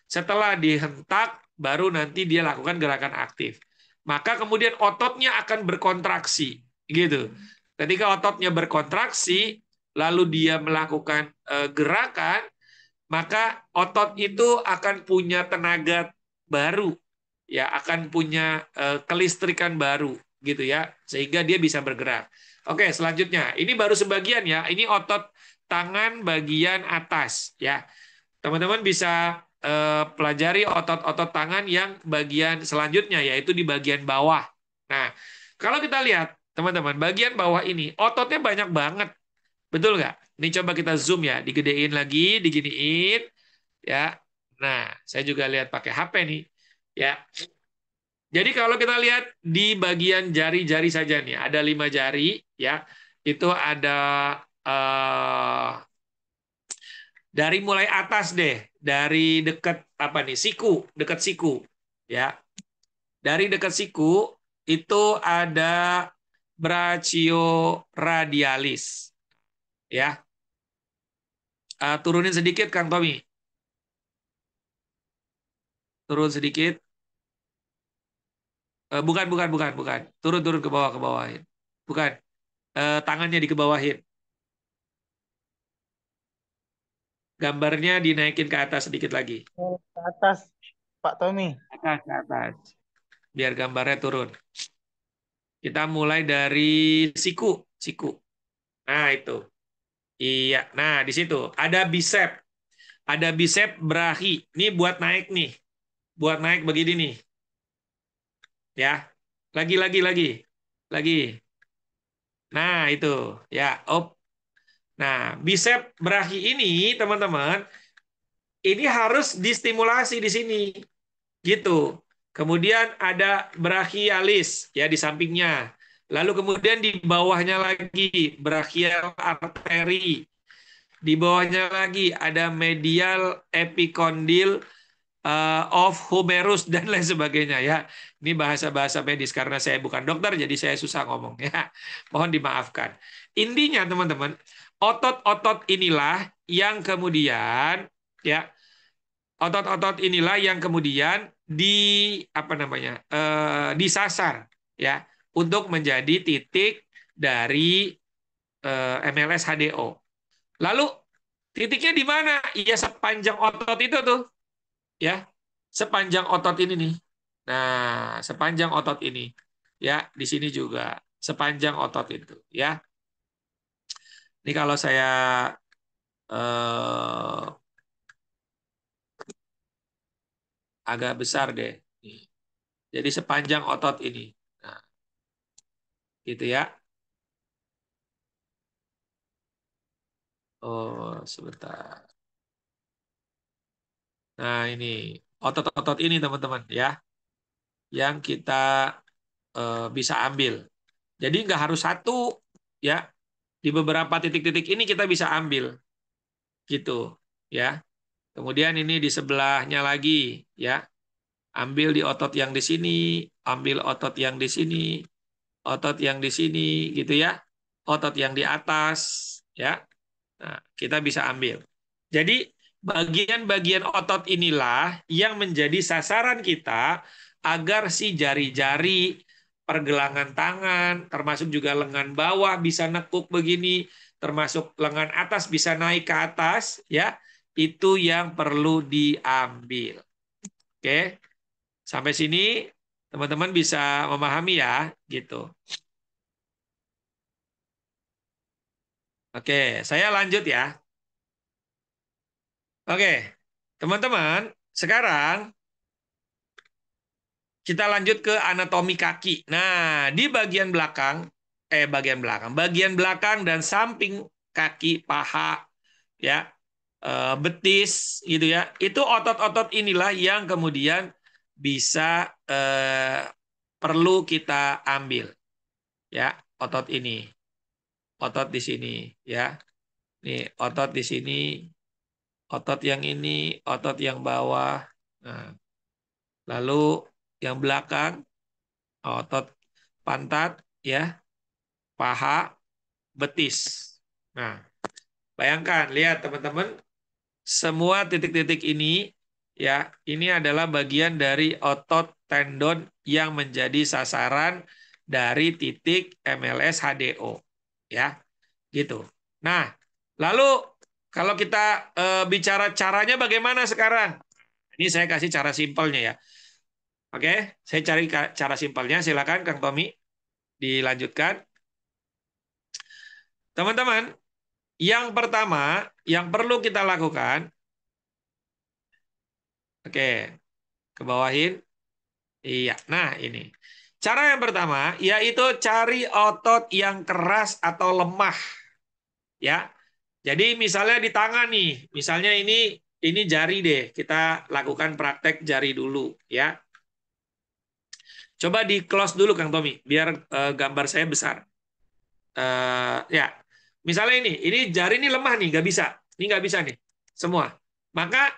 Setelah dihentak, baru nanti dia lakukan gerakan aktif. Maka kemudian ototnya akan berkontraksi. Gitu. Ketika ototnya berkontraksi, lalu dia melakukan gerakan, maka otot itu akan punya tenaga baru, ya akan punya kelistrikan baru, gitu ya, sehingga dia bisa bergerak. Oke, selanjutnya ini baru sebagian ya, ini otot tangan bagian atas ya. Teman-teman bisa pelajari otot-otot tangan yang bagian selanjutnya, yaitu di bagian bawah. Nah, kalau kita lihat teman-teman, bagian bawah ini ototnya banyak banget. Betul nggak? Ini coba kita zoom ya, digedein lagi, diginiin, ya. Nah, saya juga lihat pakai HP nih, ya. Jadi kalau kita lihat di bagian jari-jari saja nih, ada 5 jari, ya. Itu ada dari mulai atas deh, dari dekat apa nih, siku, dekat siku, ya. Dari dekat siku itu ada brachioradialis, ya. Turunin sedikit, Kang Tommy. Turun sedikit. Bukan, bukan, bukan, bukan. Turun ke bawah, ke bawahin. Bukan. Tangannya dikebawahin. Gambarnya dinaikin ke atas sedikit lagi. Ke atas, Pak Tommy. Ke atas. Biar gambarnya turun. Kita mulai dari siku. Siku. Nah, itu. Iya. Nah, di situ. Ada bicep. Ada bicep brachi. Ini buat naik nih. Buat naik begini nih. Ya. Lagi. Lagi. Nah, itu. Ya. Op. Nah, bicep brachi ini, teman-teman, ini harus distimulasi di sini. Gitu. Kemudian ada brachialis ya di sampingnya. Lalu kemudian di bawahnya lagi brachial artery. Di bawahnya lagi ada medial epicondyle of humerus dan lain sebagainya ya. Ini bahasa-bahasa medis karena saya bukan dokter jadi saya susah ngomong ya. Mohon dimaafkan. Intinya teman-teman, otot-otot inilah yang kemudian ya, otot-otot inilah yang kemudian apa namanya? Disasar ya untuk menjadi titik dari MLS HDO. Lalu titiknya di mana? Iya, sepanjang otot itu tuh. Ya, sepanjang otot ini nih. Nah, sepanjang otot ini. Ya, di sini juga sepanjang otot itu, ya. Ini kalau saya agak besar deh. Jadi sepanjang otot ini. Nah, gitu ya. Oh, sebentar. Nah, ini otot-otot ini teman-teman ya, yang kita bisa ambil. Jadi nggak harus satu ya. Di beberapa titik-titik ini kita bisa ambil, gitu ya. Kemudian ini di sebelahnya lagi ya. Ambil di otot yang di sini, ambil otot yang di sini, otot yang di sini, gitu ya. Otot yang di atas ya. Nah, kita bisa ambil. Jadi bagian-bagian otot inilah yang menjadi sasaran kita agar si jari-jari, pergelangan tangan, termasuk juga lengan bawah bisa nekuk begini, termasuk lengan atas bisa naik ke atas, ya. itu yang perlu diambil. Oke, sampai sini teman-teman bisa memahami ya, gitu. Oke, saya lanjut ya. Oke, teman-teman, sekarang kita lanjut ke anatomi kaki. Nah, di bagian belakang dan samping kaki, paha, ya, betis, gitu ya. Itu otot-otot inilah yang kemudian bisa perlu kita ambil, ya, otot ini, otot di sini, ya. Nih, otot di sini, otot yang ini, otot yang bawah. Nah, lalu yang belakang, otot pantat, ya, paha, betis. Nah, bayangkan, lihat teman-teman, semua titik-titik ini, ya, ini adalah bagian dari otot tendon yang menjadi sasaran dari titik MLS HDO, ya, gitu. Nah, lalu kalau kita bicara caranya bagaimana sekarang? Ini saya kasih cara simpelnya ya. Oke, saya cari cara simpelnya. Silakan Kang Tommy dilanjutkan. Teman-teman, yang pertama yang perlu kita lakukan, oke, ke bawahin. Iya, nah ini. Cara yang pertama yaitu cari otot yang keras atau lemah. Ya. Jadi misalnya di tangan nih, misalnya ini jari deh. Kita lakukan praktek jari dulu, ya. Coba di close dulu Kang Tommy, biar gambar saya besar. Ya, misalnya ini jari ini lemah nih, nggak bisa. Ini nggak bisa nih, semua. Maka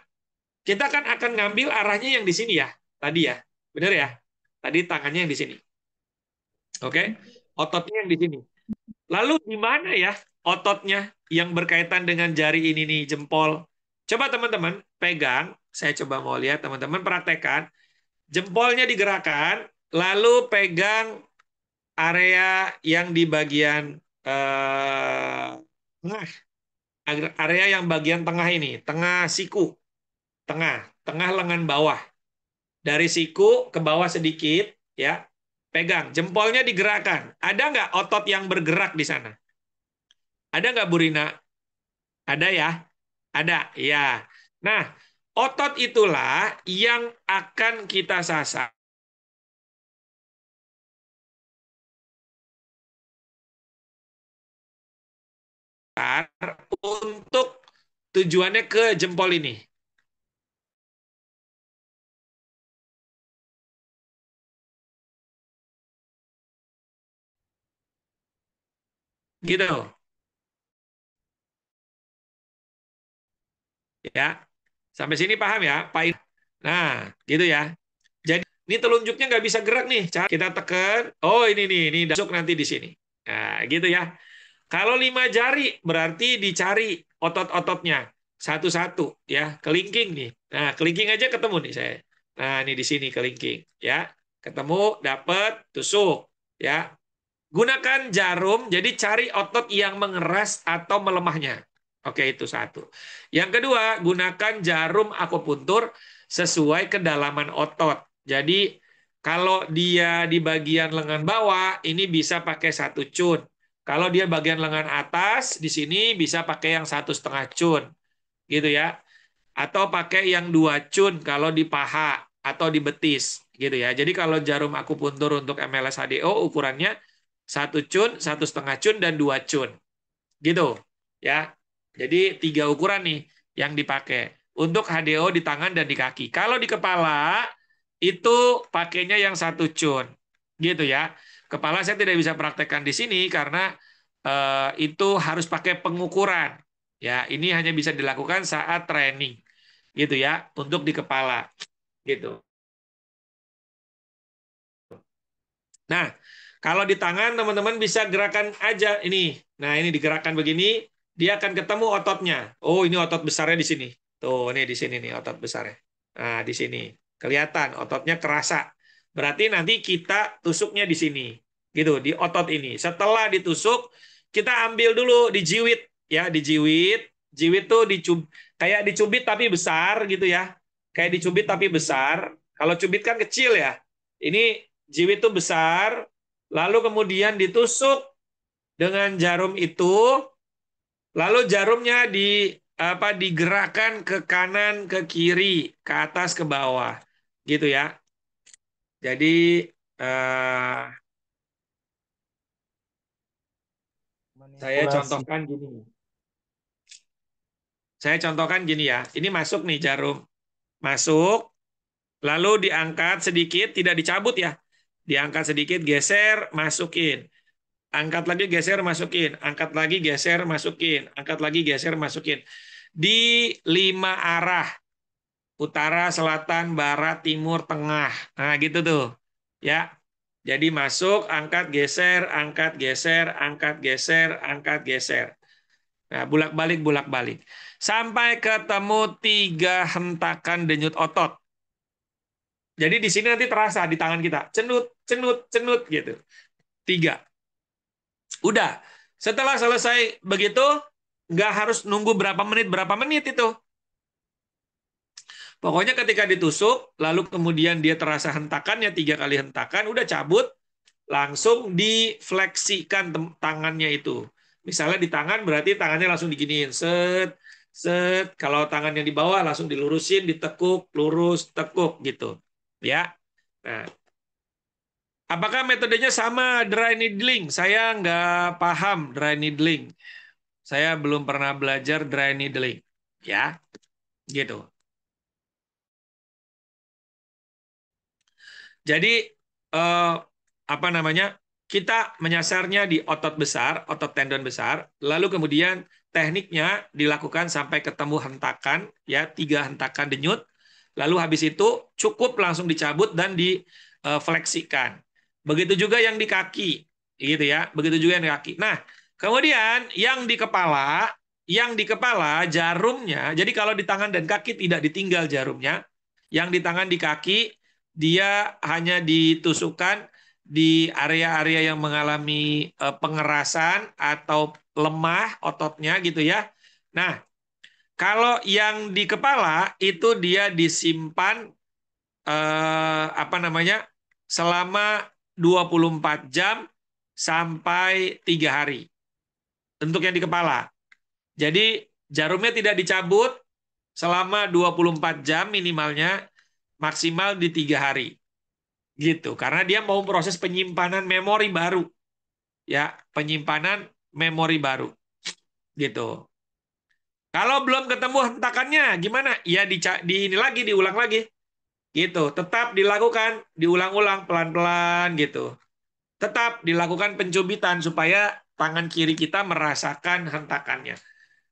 kita kan akan ngambil arahnya yang di sini ya, tadi ya. Benar ya? Tadi tangannya yang di sini. Oke? Ototnya yang di sini. Lalu di mana ya ototnya yang berkaitan dengan jari ini nih, jempol? Coba teman-teman pegang, saya coba mau lihat teman-teman praktekkan. Jempolnya digerakkan, lalu pegang area yang di bagian tengah, area yang bagian tengah ini, tengah siku, tengah lengan bawah. Dari siku ke bawah sedikit, ya, pegang, jempolnya digerakkan. Ada nggak otot yang bergerak di sana? Ada nggak Bu Rina? Ada ya? Ada, ya. Nah, otot itulah yang akan kita sasar untuk tujuannya ke jempol ini. Gitu. Ya. Sampai sini paham ya, Pak? Nah, gitu ya. Jadi ini telunjuknya nggak bisa gerak nih. Kita tekan. Oh ini masuk nanti di sini. Nah, gitu ya. Kalau 5 jari berarti dicari otot-ototnya satu-satu ya, kelingking nih. Nah, kelingking aja ketemu nih saya. Nah, ini di sini kelingking ya. Ketemu, dapat, tusuk ya. Gunakan jarum, jadi cari otot yang mengeras atau melemahnya. Oke, itu satu. Yang kedua, gunakan jarum akupuntur sesuai kedalaman otot. Jadi, kalau dia di bagian lengan bawah, ini bisa pakai 1 cun. Kalau dia bagian lengan atas, di sini bisa pakai yang 1,5 cun. Gitu ya. Atau pakai yang 2 cun kalau di paha atau di betis. Gitu ya. Jadi kalau jarum akupuntur untuk MLS HDO ukurannya 1 cun, 1,5 cun, dan 2 cun. Gitu. Ya. Jadi 3 ukuran nih yang dipakai. Untuk HDO di tangan dan di kaki. Kalau di kepala, itu pakainya yang 1 cun. Gitu ya. Kepala saya tidak bisa praktekkan di sini karena itu harus pakai pengukuran. Ya, ini hanya bisa dilakukan saat training. Gitu ya, untuk di kepala. Gitu. Nah, kalau di tangan teman-teman bisa gerakan aja ini. Nah, ini digerakkan begini, dia akan ketemu ototnya. Oh, ini otot besarnya di sini. Tuh, ini di sini nih otot besarnya. Nah, di sini. Kelihatan ototnya kerasa. Berarti nanti kita tusuknya di sini. Gitu, di otot ini. Setelah ditusuk, kita ambil dulu dijiwit ya, dijiwit. Jiwit tuh kayak dicubit tapi besar gitu ya. Kayak dicubit tapi besar. Kalau cubit kan kecil ya. Ini jiwit itu besar, lalu kemudian ditusuk dengan jarum itu, lalu jarumnya digerakkan ke kanan, ke kiri, ke atas, ke bawah, gitu ya. Jadi saya Manipulasi. contohkan gini. Saya contohkan gini ya. Ini masuk nih jarum, masuk, lalu diangkat sedikit, tidak dicabut ya. Diangkat sedikit, geser, masukin. Angkat lagi, geser, masukin. Angkat lagi, geser, masukin. Angkat lagi, geser, masukin. Di 5 arah. Utara, selatan, barat, timur, tengah. Nah, gitu tuh. Ya. Jadi masuk, angkat, geser, angkat, geser, angkat, geser, angkat, geser. Nah, bulak-balik, bulak-balik. Sampai ketemu 3 hentakan denyut otot. Jadi di sini nanti terasa di tangan kita. Cenut, cenut, cenut gitu. 3. Udah. Setelah selesai begitu, nggak harus nunggu berapa menit itu. Pokoknya ketika ditusuk, lalu kemudian dia terasa hentakannya 3 kali hentakan, udah cabut, langsung difleksikan tangannya itu. Misalnya di tangan berarti tangannya langsung diginiin, set, set. Kalau tangannya di bawah langsung dilurusin, ditekuk, lurus, tekuk gitu. Ya. Nah, apakah metodenya sama dry needling? Saya nggak paham dry needling. Saya belum pernah belajar dry needling. Ya, gitu. Jadi apa namanya? Kita menyasarnya di otot besar, otot tendon besar, lalu kemudian tekniknya dilakukan sampai ketemu hentakan, ya 3 hentakan denyut, lalu habis itu cukup langsung dicabut dan difleksikan. Begitu juga yang di kaki, gitu ya. Begitu juga yang di kaki. Nah, kemudian yang di kepala jarumnya, jadi kalau di tangan dan kaki tidak ditinggal jarumnya, yang di tangan di kaki dia hanya ditusukkan di area-area yang mengalami pengerasan atau lemah ototnya gitu ya. Nah, kalau yang di kepala itu dia disimpan apa namanya? Selama 24 jam sampai 3 hari. Untuk yang di kepala. Jadi jarumnya tidak dicabut selama 24 jam minimalnya, maksimal di 3 hari. Gitu, karena dia mau proses penyimpanan memori baru. Ya, penyimpanan memori baru. Gitu. Kalau belum ketemu hentakannya, gimana? Ya ini lagi, diulang lagi. Gitu, tetap dilakukan, diulang-ulang pelan-pelan gitu. Tetap dilakukan pencubitan supaya tangan kiri kita merasakan hentakannya.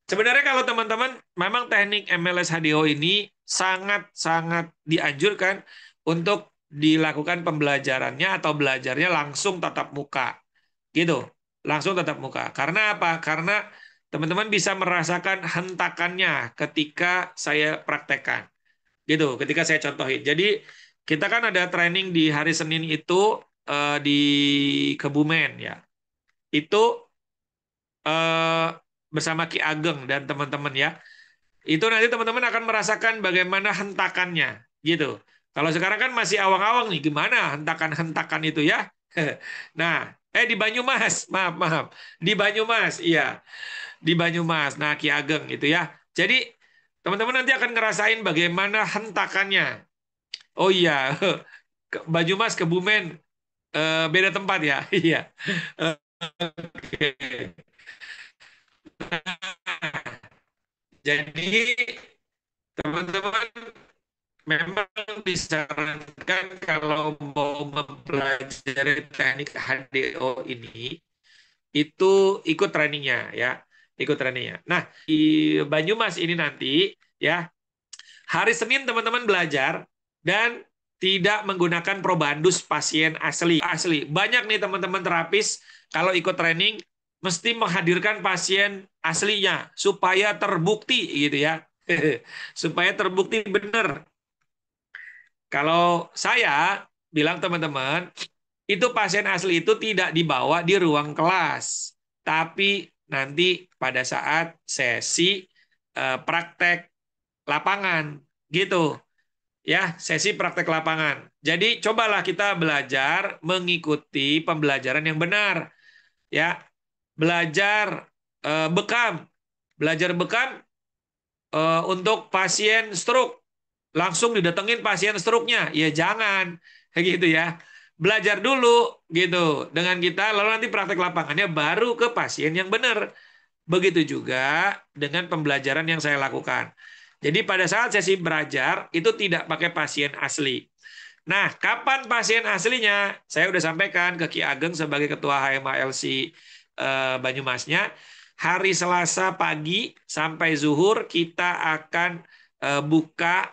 Sebenarnya kalau teman-teman, memang teknik MLS HDO ini sangat-sangat dianjurkan untuk dilakukan pembelajarannya atau belajarnya langsung tatap muka. Gitu, langsung tatap muka. Karena apa? Karena teman-teman bisa merasakan hentakannya ketika saya praktekkan. Gitu, ketika saya contohin. Jadi kita kan ada training di hari Senin itu di Kebumen ya. Itu bersama Ki Ageng dan teman-teman ya. Itu nanti teman-teman akan merasakan bagaimana hentakannya, gitu. Kalau sekarang kan masih awang-awang nih, gimana hentakan-hentakan itu ya? Nah, di Banyumas, maaf, di Banyumas, iya, di Banyumas. Nah, Ki Ageng itu ya. Jadi teman-teman nanti akan ngerasain bagaimana hentakannya. Oh iya, Banyumas, Kebumen, beda tempat ya, iya. Oke. Jadi teman-teman memang disarankan kalau mau mempelajari teknik HDO ini itu ikut trainingnya ya, ikut trainingnya. Nah di Banyumas ini nanti ya hari Senin teman-teman belajar dan tidak menggunakan probandus pasien asli. Banyak nih teman-teman terapis kalau ikut training mesti menghadirkan pasien aslinya supaya terbukti gitu ya. Supaya terbukti benar. Kalau saya bilang teman-teman, itu pasien asli itu tidak dibawa di ruang kelas, tapi nanti pada saat sesi praktek lapangan gitu ya, sesi praktek lapangan. Jadi cobalah kita belajar mengikuti pembelajaran yang benar ya. Belajar bekam. Belajar bekam untuk pasien stroke. Langsung didatengin pasien stroke-nya. Ya jangan kayak gitu ya. Belajar dulu gitu dengan kita, lalu nanti praktek lapangannya baru ke pasien yang benar. Begitu juga dengan pembelajaran yang saya lakukan. Jadi pada saat sesi belajar itu tidak pakai pasien asli. Nah, kapan pasien aslinya? Saya udah sampaikan ke Ki Ageng sebagai Ketua HMALC Banyumasnya. Hari Selasa pagi sampai zuhur kita akan buka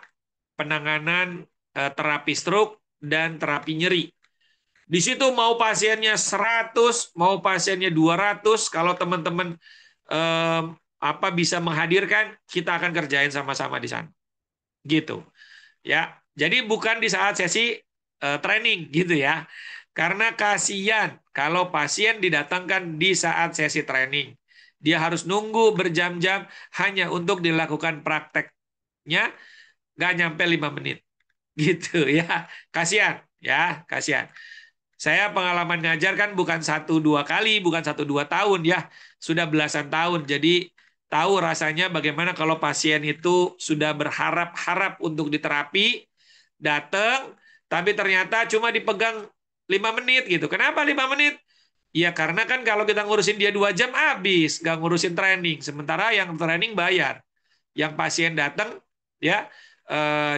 penanganan terapi stroke dan terapi nyeri. Di situ mau pasiennya 100, mau pasiennya 200, kalau teman-teman bisa menghadirkan, kita akan kerjain sama-sama di sana. Gitu. Ya. Jadi bukan di saat sesi training gitu ya. Karena kasihan kalau pasien didatangkan di saat sesi training. Dia harus nunggu berjam-jam hanya untuk dilakukan prakteknya, nggak nyampe 5 menit. Gitu ya. Kasihan ya, kasihan. Saya pengalaman ngajar kan bukan 1-2 kali, bukan 1-2 tahun ya, sudah belasan tahun. Jadi tahu rasanya bagaimana kalau pasien itu sudah berharap-harap untuk diterapi, datang, tapi ternyata cuma dipegang 5 menit gitu. Kenapa 5 menit? Ya karena kan kalau kita ngurusin dia 2 jam habis, nggak ngurusin training. Sementara yang training bayar. Yang pasien datang ya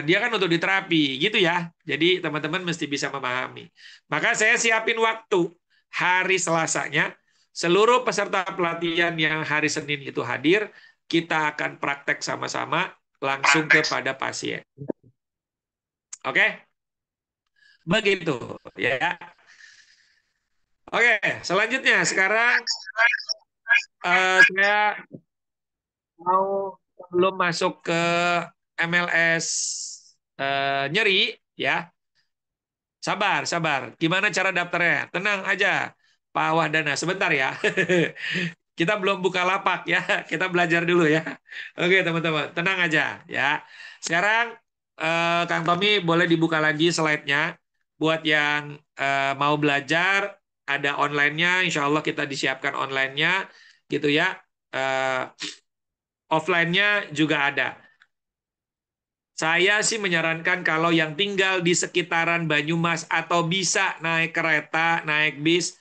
dia kan untuk diterapi gitu ya. Jadi teman-teman mesti bisa memahami. Maka saya siapin waktu hari Selasanya, seluruh peserta pelatihan yang hari Senin itu hadir, kita akan praktek sama-sama langsung kepada pasien. Oke? Begitu ya. Oke, selanjutnya sekarang saya mau sebelum masuk ke MLS nyeri ya. Sabar, sabar. Gimana cara daftarnya? Tenang aja, Pak Wahdana. Sebentar ya. Kita belum buka lapak ya. Kita belajar dulu ya. Oke, teman-teman. Tenang aja ya. Sekarang Kang Tommy boleh dibuka lagi slide-nya. Buat yang mau belajar, ada online-nya. Insya Allah kita disiapkan online-nya. Gitu ya. Offline-nya juga ada. Saya sih menyarankan kalau yang tinggal di sekitaran Banyumas atau bisa naik kereta, naik bis,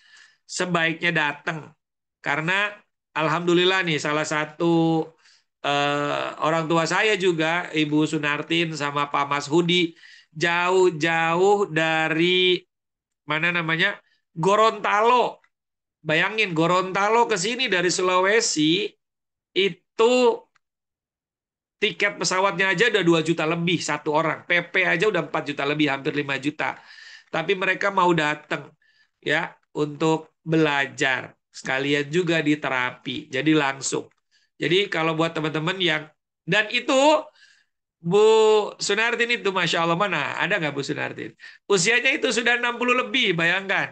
sebaiknya datang. Karena alhamdulillah nih salah satu orang tua saya juga, Ibu Sunartin sama Pak Mas Hudi, jauh-jauh dari mana namanya? Gorontalo. Bayangin Gorontalo ke sini dari Sulawesi itu tiket pesawatnya aja udah 2 juta lebih satu orang. PP aja udah 4 juta lebih, hampir 5 juta. Tapi mereka mau datang ya untuk belajar. Sekalian juga di terapi. Jadi langsung. Jadi kalau buat teman-teman yang, dan itu Bu Sunartin itu Masya Allah, mana? Ada nggak Bu Sunartin? Usianya itu sudah 60 lebih, bayangkan.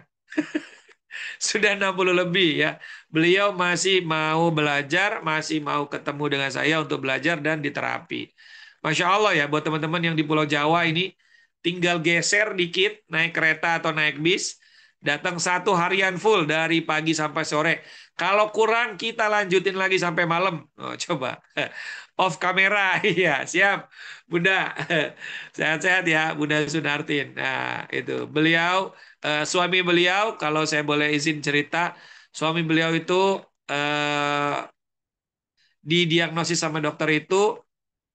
Sudah 60 lebih ya. Beliau masih mau belajar, masih mau ketemu dengan saya untuk belajar dan diterapi. Masya Allah ya, buat teman-teman yang di Pulau Jawa ini, tinggal geser dikit, naik kereta atau naik bis, datang 1 harian full dari pagi sampai sore. Kalau kurang, kita lanjutin lagi sampai malam. Oh, coba. Off kamera, iya siap. Bunda, sehat-sehat ya Bunda Sunartin. Nah, itu. Beliau suami beliau, kalau saya boleh izin cerita, suami beliau itu didiagnosis sama dokter itu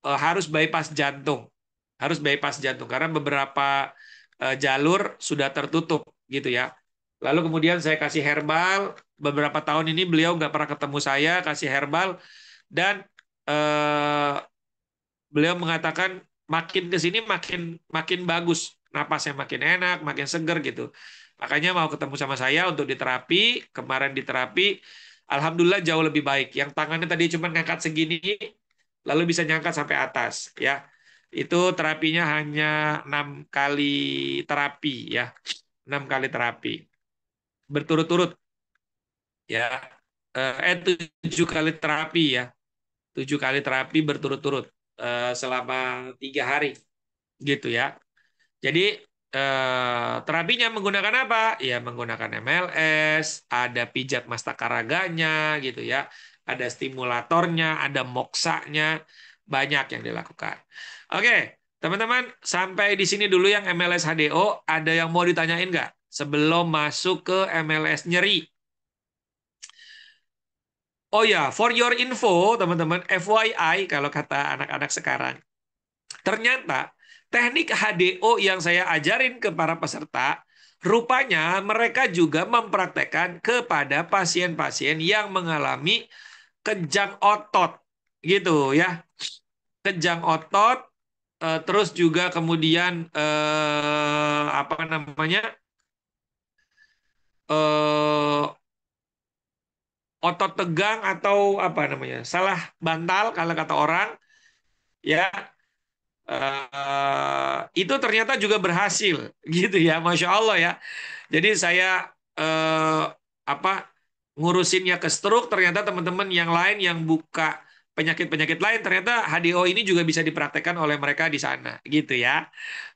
harus bypass jantung. Harus bypass jantung karena beberapa jalur sudah tertutup gitu ya. Lalu kemudian saya kasih herbal, beberapa tahun ini beliau nggak pernah ketemu saya, kasih herbal, dan beliau mengatakan makin ke sini makin bagus, napasnya makin enak, makin seger gitu. Makanya mau ketemu sama saya untuk diterapi. Kemarin diterapi, alhamdulillah jauh lebih baik. Yang tangannya tadi cuma ngangkat segini, lalu bisa nyangkat sampai atas ya. Itu terapinya hanya 6 kali terapi ya. 6 kali terapi berturut-turut ya. 7 kali terapi ya. 7 kali terapi berturut-turut selama 3 hari gitu ya. Jadi terapinya menggunakan apa? Ya menggunakan MLS, ada pijat mastakaraganya gitu ya, ada stimulatornya, ada moksanya, banyak yang dilakukan. Oke, teman-teman, sampai di sini dulu yang MLS HDO. Ada yang mau ditanyain nggak sebelum masuk ke MLS nyeri? Oh ya, for your info, teman-teman, FYI kalau kata anak-anak sekarang. Ternyata teknik HDO yang saya ajarin ke para peserta, rupanya mereka juga mempraktekkan kepada pasien-pasien yang mengalami kejang otot, gitu ya. Kejang otot, terus juga kemudian apa namanya, otot tegang atau apa namanya, salah bantal kalau kata orang, ya. Itu ternyata juga berhasil gitu ya, Masya Allah ya. Jadi saya apa ngurusinnya ke stroke, ternyata teman-teman yang lain yang buka penyakit-penyakit lain, ternyata HDO ini juga bisa dipraktekkan oleh mereka di sana gitu ya,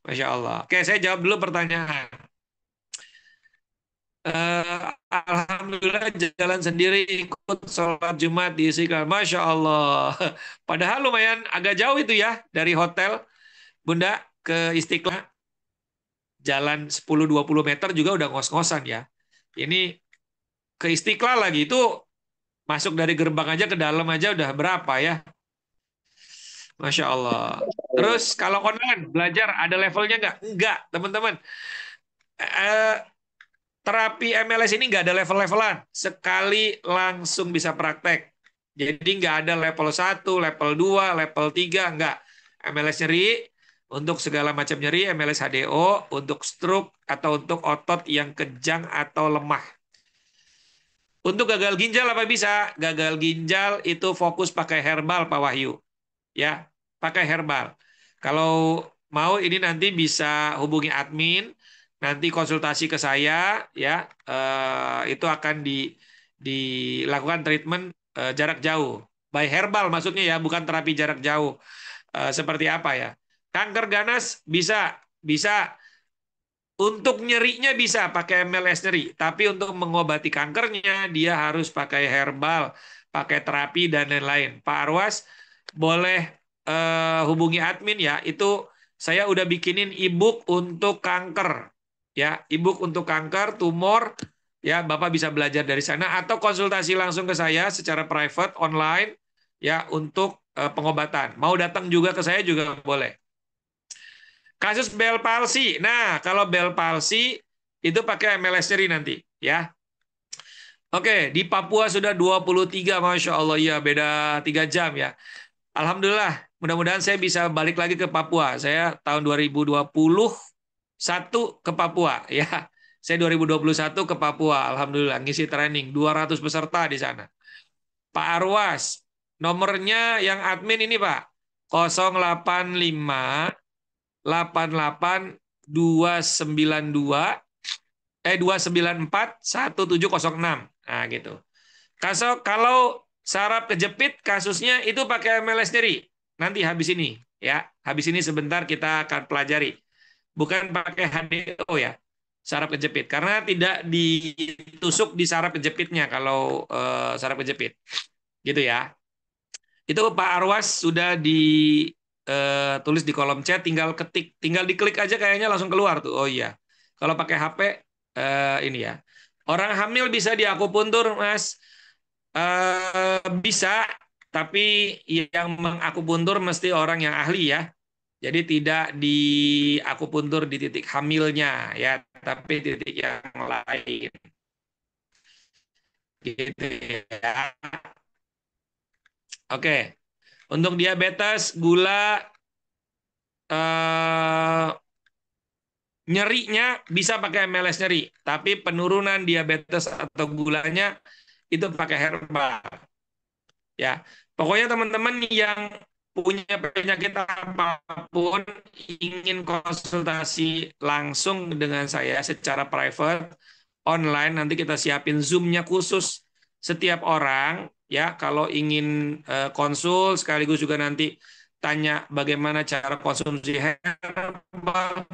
Masya Allah. Oke, saya jawab dulu pertanyaan. Alhamdulillah jalan sendiri ikut sholat Jumat di Istiqlal, Masya Allah. Padahal lumayan agak jauh itu ya dari hotel Bunda ke Istiqlal, jalan 10-20 meter juga udah ngos-ngosan ya. Ini ke Istiqlal lagi, itu masuk dari gerbang aja ke dalam aja udah berapa ya. Masya Allah. Terus kalau online belajar ada levelnya nggak? Nggak, teman-teman. Eh, Terapi MLS ini nggak ada level-levelan. Sekali langsung bisa praktek. Jadi nggak ada level 1, level 2, level 3, nggak. MLS nyeri, untuk segala macam nyeri, MLS HDO, untuk stroke, atau untuk otot yang kejang atau lemah. Untuk gagal ginjal apa bisa? Gagal ginjal itu fokus pakai herbal, Pak Wahyu. Ya, pakai herbal. Kalau mau ini nanti bisa hubungi admin, nanti konsultasi ke saya, ya. Itu akan dilakukan treatment jarak jauh. By herbal maksudnya ya, bukan terapi jarak jauh. Seperti apa ya? Kanker ganas bisa, bisa. Untuk nyerinya bisa pakai MLS nyeri, tapi untuk mengobati kankernya dia harus pakai herbal, pakai terapi dan lain-lain. Pak Arwas boleh hubungi admin ya. Itu saya udah bikinin e-book untuk kanker, ya, e-book untuk kanker, tumor, ya. Bapak bisa belajar dari sana atau konsultasi langsung ke saya secara private online, ya, untuk pengobatan. Mau datang juga ke saya juga boleh. Kasus Bell palsy. Nah, kalau Bell palsy itu pakai MLS nyeri nanti, ya. Oke, di Papua sudah 23, Masya Allah, ya, beda 3 jam ya. Alhamdulillah, mudah-mudahan saya bisa balik lagi ke Papua. Saya tahun 2021 ke Papua, ya. Saya 2021 ke Papua, Alhamdulillah, ngisi training, 200 peserta di sana. Pak Arwas, nomornya yang admin ini Pak, 085 88 294 1706. Nah, gitu. Kalau saraf kejepit kasusnya itu pakai MLS nyeri. Nanti habis ini ya. Habis ini sebentar kita akan pelajari. Bukan pakai HDO ya. Saraf kejepit karena tidak ditusuk di saraf kejepitnya kalau saraf kejepit. Gitu ya. Itu Pak Arwas sudah tulis di kolom chat, tinggal ketik, tinggal diklik aja kayaknya langsung keluar tuh. Oh iya. Kalau pakai HP ini ya. Orang hamil bisa diakupuntur, Mas. Bisa, tapi yang mengakupuntur mesti orang yang ahli ya. Jadi tidak diakupuntur di titik hamilnya ya, tapi titik yang lain. Gitu ya. Oke. Untuk diabetes, gula, nyerinya bisa pakai MLS nyeri, tapi penurunan diabetes atau gulanya itu pakai herbal. Ya, pokoknya teman-teman yang punya penyakit apapun ingin konsultasi langsung dengan saya secara private online, nanti kita siapin Zoom-nya khusus setiap orang ya. Kalau ingin konsul sekaligus juga nanti tanya bagaimana cara konsumsi herbal,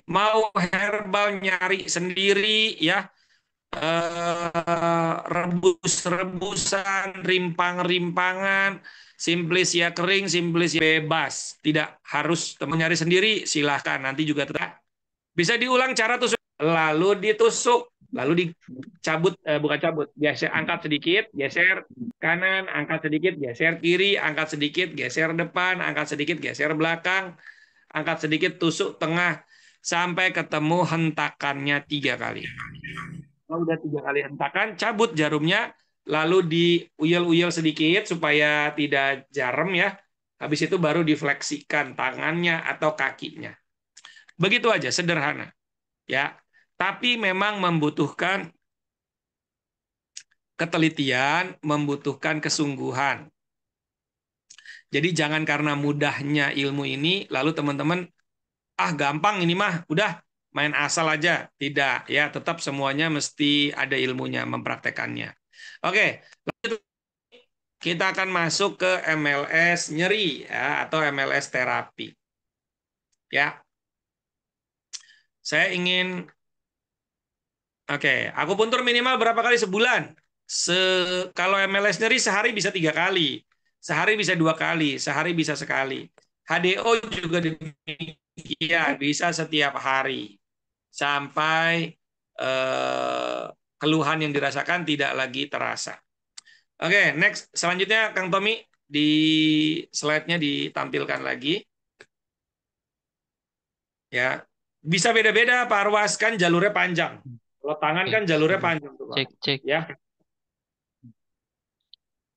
mau herbal nyari sendiri ya, rebus-rebusan, rimpang-rimpangan, simplisia kering, simplisia bebas, tidak harus teman nyari sendiri, silahkan nanti juga tetap bisa diulang cara tusuk, lalu ditusuk, lalu dicabut, bukan cabut, geser, angkat sedikit, geser kanan, angkat sedikit, geser kiri, angkat sedikit, geser depan, angkat sedikit, geser belakang, angkat sedikit, tusuk tengah, sampai ketemu hentakannya 3 kali. Kalau udah 3 kali hentakan, cabut jarumnya, lalu diuyel-uyel sedikit supaya tidak jarum ya. Habis itu baru difleksikan tangannya atau kakinya. Begitu aja, sederhana. Ya, tapi memang membutuhkan ketelitian, membutuhkan kesungguhan. Jadi jangan karena mudahnya ilmu ini, lalu teman-teman, gampang ini mah, udah main asal aja. Tidak, ya tetap semuanya mesti ada ilmunya, mempraktekannya. Oke, lanjut. Kita akan masuk ke MLS nyeri ya, atau MLS terapi. Ya, saya ingin, aku puntur minimal berapa kali sebulan? Kalau MLS nyeri sehari bisa 3 kali, sehari bisa 2 kali, sehari bisa sekali. HDO juga demikian, bisa setiap hari sampai keluhan yang dirasakan tidak lagi terasa. Oke, next. Selanjutnya Kang Tommy, di slide-nya ditampilkan lagi. Ya, bisa beda-beda Pak Arwas, kan jalurnya panjang. Kalau tangan kan jalurnya panjang tuh, Pak. Cek. Ya.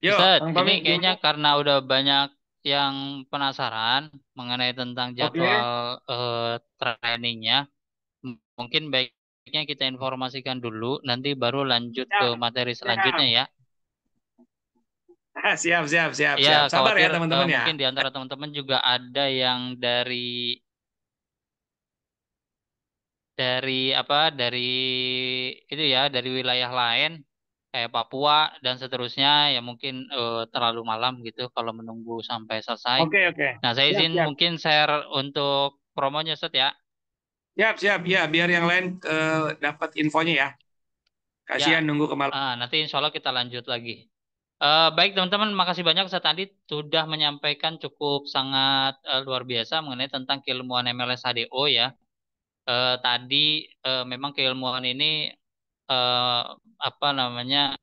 Yuk, Ustadz, Kang ini Tommy, kayaknya gimana? karena udah banyak yang penasaran mengenai tentang Oke. jadwal trainingnya, mungkin baiknya kita informasikan dulu, nanti baru lanjut ke Siap, materi siap. selanjutnya ya. Siap. Ya, Sabar ya khawatir teman-teman ya. mungkin di antara teman-teman juga ada yang dari itu ya, dari wilayah lain kayak Papua dan seterusnya, ya mungkin terlalu malam gitu kalau menunggu sampai selesai. Oke. Nah, saya izin Siap. mungkin share untuk promonya Ustaz ya. Siap. Ya, biar yang lain dapat infonya ya. Kasihan Ya, nunggu ke malam. nanti insya Allah kita lanjut lagi. Baik teman-teman, makasih banyak Ustaz Andi sudah menyampaikan cukup sangat luar biasa mengenai tentang keilmuan MLS HDO ya. Tadi memang keilmuan ini eh, apa namanya,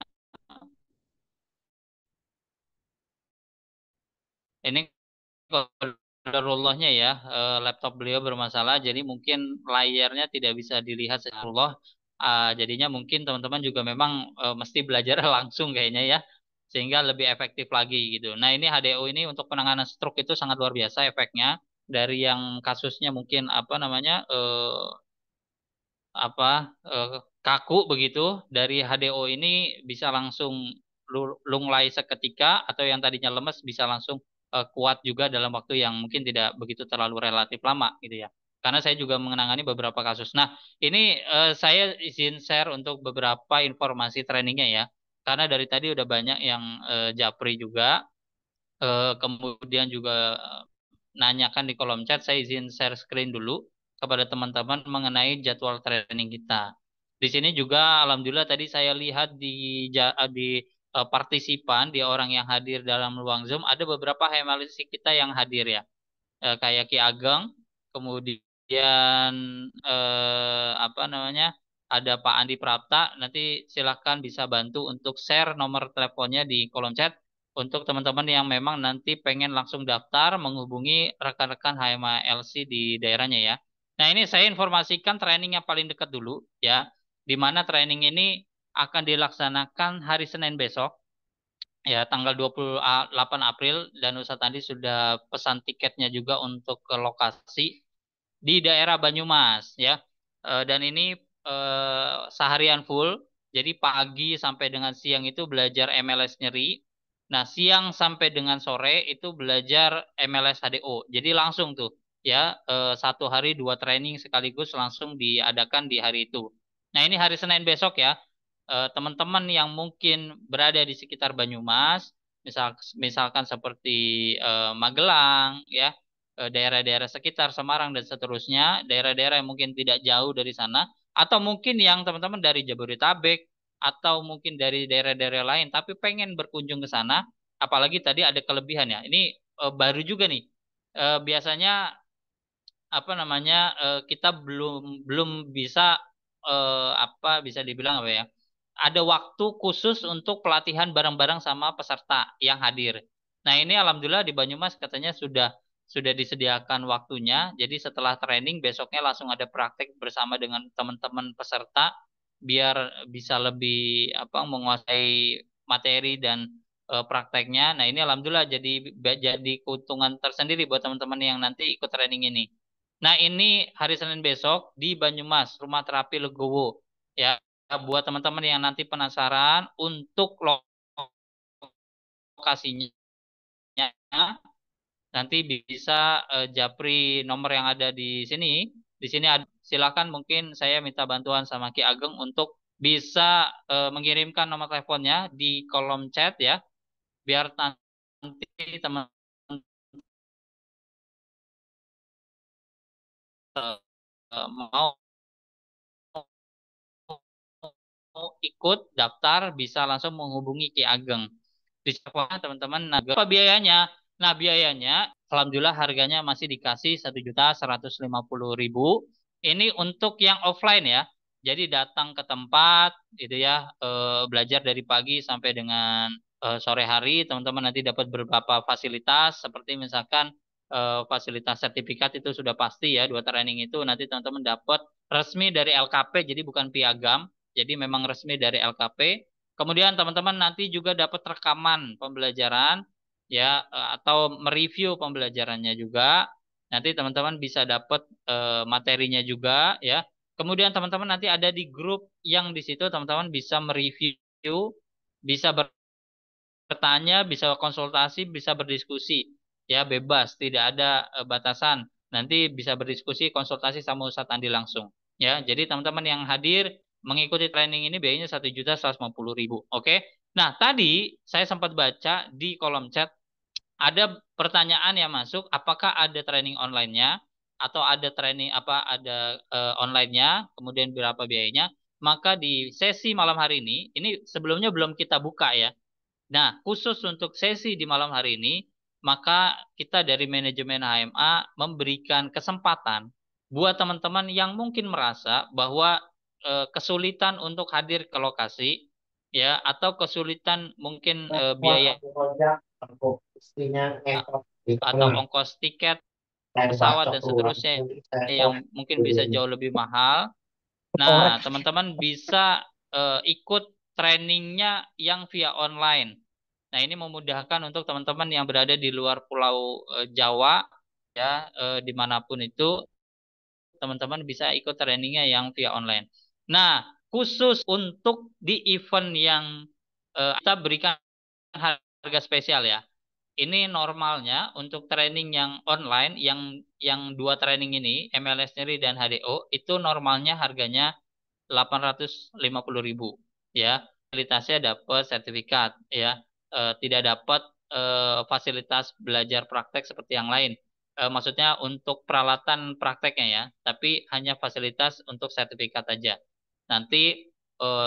ini qadarullahnya ya, laptop beliau bermasalah, jadi mungkin layarnya tidak bisa dilihat secara Allah. Jadinya mungkin teman-teman juga memang mesti belajar langsung kayaknya ya, sehingga lebih efektif lagi gitu. Nah, ini HDO ini untuk penanganan stroke itu sangat luar biasa efeknya, dari yang kasusnya mungkin apa namanya, kaku begitu, dari HDO ini bisa langsung lunglai seketika, atau yang tadinya lemes bisa langsung kuat juga dalam waktu yang mungkin tidak begitu terlalu relatif lama gitu ya. Karena saya juga menangani beberapa kasus. Nah, ini saya izin share untuk beberapa informasi trainingnya ya. Karena dari tadi udah banyak yang japri juga, kemudian juga nanyakan di kolom chat. Saya izin share screen dulu kepada teman-teman mengenai jadwal training kita. Di sini juga alhamdulillah tadi saya lihat di partisipan, di orang yang hadir dalam ruang Zoom, ada beberapa HMLC kita yang hadir ya. Kayak Ki Ageng, kemudian apa namanya? Ada Pak Andi Prapta. Nanti silahkan bisa bantu untuk share nomor teleponnya di kolom chat untuk teman-teman yang memang nanti pengen langsung daftar menghubungi rekan-rekan HMLC di daerahnya ya. Nah, ini saya informasikan training yang paling dekat dulu ya, di mana training ini akan dilaksanakan hari Senin besok ya, tanggal 28 April, dan Ustadz tadi sudah pesan tiketnya juga untuk ke lokasi di daerah Banyumas ya. Dan ini seharian full. Jadi pagi sampai dengan siang itu belajar MLS nyeri. Nah, siang sampai dengan sore itu belajar MLS HDO. Jadi langsung tuh ya, 1 hari 2 training sekaligus langsung diadakan di hari itu. Nah, ini hari Senin besok ya. Teman-teman yang mungkin berada di sekitar Banyumas misalkan seperti Magelang, ya, daerah-daerah sekitar Semarang dan seterusnya, daerah-daerah yang mungkin tidak jauh dari sana, atau mungkin yang teman-teman dari Jabodetabek atau mungkin dari daerah-daerah lain, tapi pengen berkunjung ke sana, apalagi tadi ada kelebihan ya. Ini baru juga nih. Biasanya apa namanya kita belum belum bisa apa bisa dibilang apa ya, ada waktu khusus untuk pelatihan bareng-bareng sama peserta yang hadir. Nah ini alhamdulillah di Banyumas katanya sudah disediakan waktunya. Jadi setelah training besoknya langsung ada praktek bersama dengan teman-teman peserta biar bisa lebih apa menguasai materi dan prakteknya. Nah ini alhamdulillah jadi keuntungan tersendiri buat teman-teman yang nanti ikut training ini. Nah, ini hari Senin besok di Banyumas, Rumah Terapi Legowo. Ya, buat teman-teman yang nanti penasaran untuk lokasinya, nanti bisa japri nomor yang ada di sini. Di sini silakan mungkin saya minta bantuan sama Ki Ageng untuk bisa mengirimkan nomor teleponnya di kolom chat ya, biar nanti teman mau ikut daftar bisa langsung menghubungi Ki Ageng. Di siapa teman-teman. Nah, berapa biayanya? Nah, biayanya alhamdulillah harganya masih dikasih 1.150.000. Ini untuk yang offline ya. Jadi datang ke tempat gitu ya, belajar dari pagi sampai dengan sore hari, teman-teman nanti dapat beberapa fasilitas seperti misalkan fasilitas sertifikat itu sudah pasti ya, 2 training itu nanti teman-teman dapat resmi dari LKP, jadi bukan piagam. Jadi memang resmi dari LKP. Kemudian teman-teman nanti juga dapat rekaman pembelajaran ya atau mereview pembelajarannya juga. Nanti teman-teman bisa dapat materinya juga ya. Kemudian teman-teman nanti ada di grup yang di situ teman-teman bisa mereview, bisa bertanya, bisa konsultasi, bisa berdiskusi. Ya bebas, tidak ada batasan. Nanti bisa berdiskusi, konsultasi sama Ustadz Andi langsung. Ya, jadi teman-teman yang hadir mengikuti training ini biayanya 1.150.000. Oke. Nah, tadi saya sempat baca di kolom chat ada pertanyaan yang masuk, apakah ada training online-nya atau ada training apa ada online-nya, kemudian berapa biayanya? Maka di sesi malam hari ini sebelumnya belum kita buka ya. Nah, khusus untuk sesi di malam hari ini, maka kita dari manajemen HMA memberikan kesempatan buat teman-teman yang mungkin merasa bahwa kesulitan untuk hadir ke lokasi, ya, atau kesulitan mungkin biaya atau ongkos tiket pesawat dan seterusnya yang mungkin bisa jauh lebih mahal. Nah, teman-teman bisa ikut trainingnya yang via online. Nah, ini memudahkan untuk teman-teman yang berada di luar Pulau Jawa, ya, dimanapun itu, teman-teman bisa ikut trainingnya yang via online. Nah, khusus untuk di event yang kita berikan harga spesial ya. Ini normalnya untuk training yang online, yang 2 training ini, MLS sendiri dan HDO, itu normalnya harganya 850.000 ya. Fasilitasnya dapat sertifikat ya. Tidak dapat fasilitas belajar praktek seperti yang lain. Maksudnya untuk peralatan prakteknya ya, tapi hanya fasilitas untuk sertifikat aja. Nanti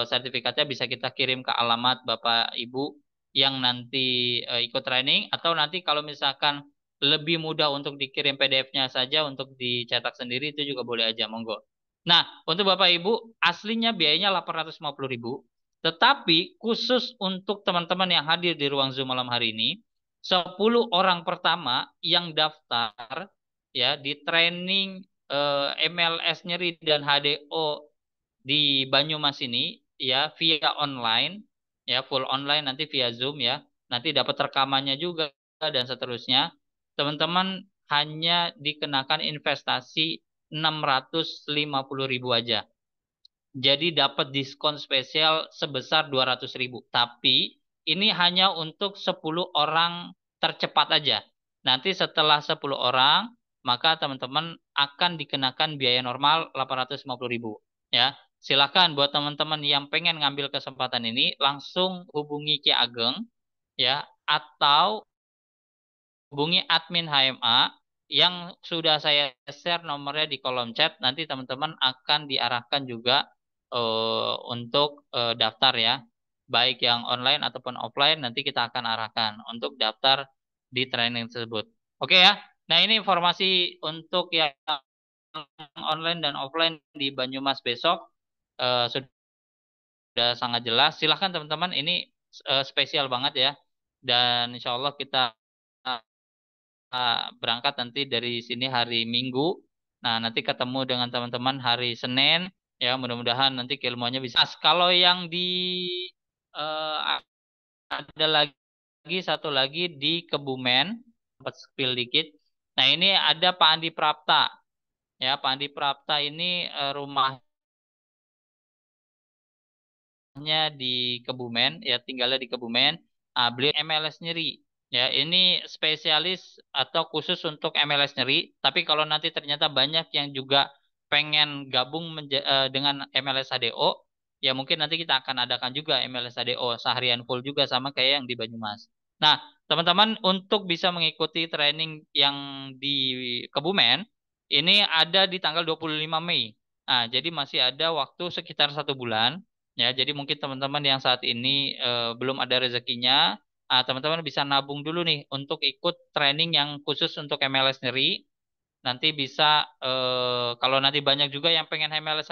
sertifikatnya bisa kita kirim ke alamat Bapak Ibu yang nanti ikut training, atau nanti kalau misalkan lebih mudah untuk dikirim PDF-nya saja untuk dicetak sendiri itu juga boleh aja, monggo. Nah, untuk Bapak Ibu, aslinya biayanya 850.000, tetapi khusus untuk teman-teman yang hadir di ruang Zoom malam hari ini, 10 orang pertama yang daftar ya di training MLS Nyeri dan HDO di Banyumas ini ya via online, ya full online nanti via Zoom ya. Nanti dapat rekamannya juga dan seterusnya. Teman-teman hanya dikenakan investasi 650.000 aja. Jadi dapat diskon spesial sebesar 200.000. Tapi ini hanya untuk 10 orang tercepat aja. Nanti setelah 10 orang, maka teman-teman akan dikenakan biaya normal 850.000. Ya, silakan buat teman-teman yang pengen ngambil kesempatan ini langsung hubungi Ki Ageng. Ya, atau hubungi admin HMA yang sudah saya share nomornya di kolom chat. Nanti teman-teman akan diarahkan juga untuk daftar ya. Baik yang online ataupun offline nanti kita akan arahkan untuk daftar di training tersebut. Oke ya. Nah, ini informasi untuk yang online dan offline di Banyumas besok sudah sangat jelas. Silahkan teman-teman, ini spesial banget ya. Dan insya Allah kita berangkat nanti dari sini hari Minggu. Nah, nanti ketemu dengan teman-teman hari Senin. Ya, mudah-mudahan nanti keilmuannya bisa. Kalau yang di eh, ada lagi satu lagi di Kebumen, sempat spill dikit. Nah, ini ada Pak Andi Prapta. Ya, Pak Andi Prapta ini rumahnya di Kebumen, ya tinggalnya di Kebumen. Beliau MLS nyeri. Ya, ini spesialis atau khusus untuk MLS nyeri. Tapi kalau nanti ternyata banyak yang juga pengen gabung dengan MLS HDO, ya mungkin nanti kita akan adakan juga MLS HDO seharian full juga sama kayak yang di Banyumas. Nah, teman-teman untuk bisa mengikuti training yang di Kebumen, ini ada di tanggal 25 Mei. Nah, jadi masih ada waktu sekitar 1 bulan. Ya, jadi mungkin teman-teman yang saat ini belum ada rezekinya, teman-teman bisa nabung dulu nih untuk ikut training yang khusus untuk MLS sendiri. Nanti bisa kalau nanti banyak juga yang pengen MLS,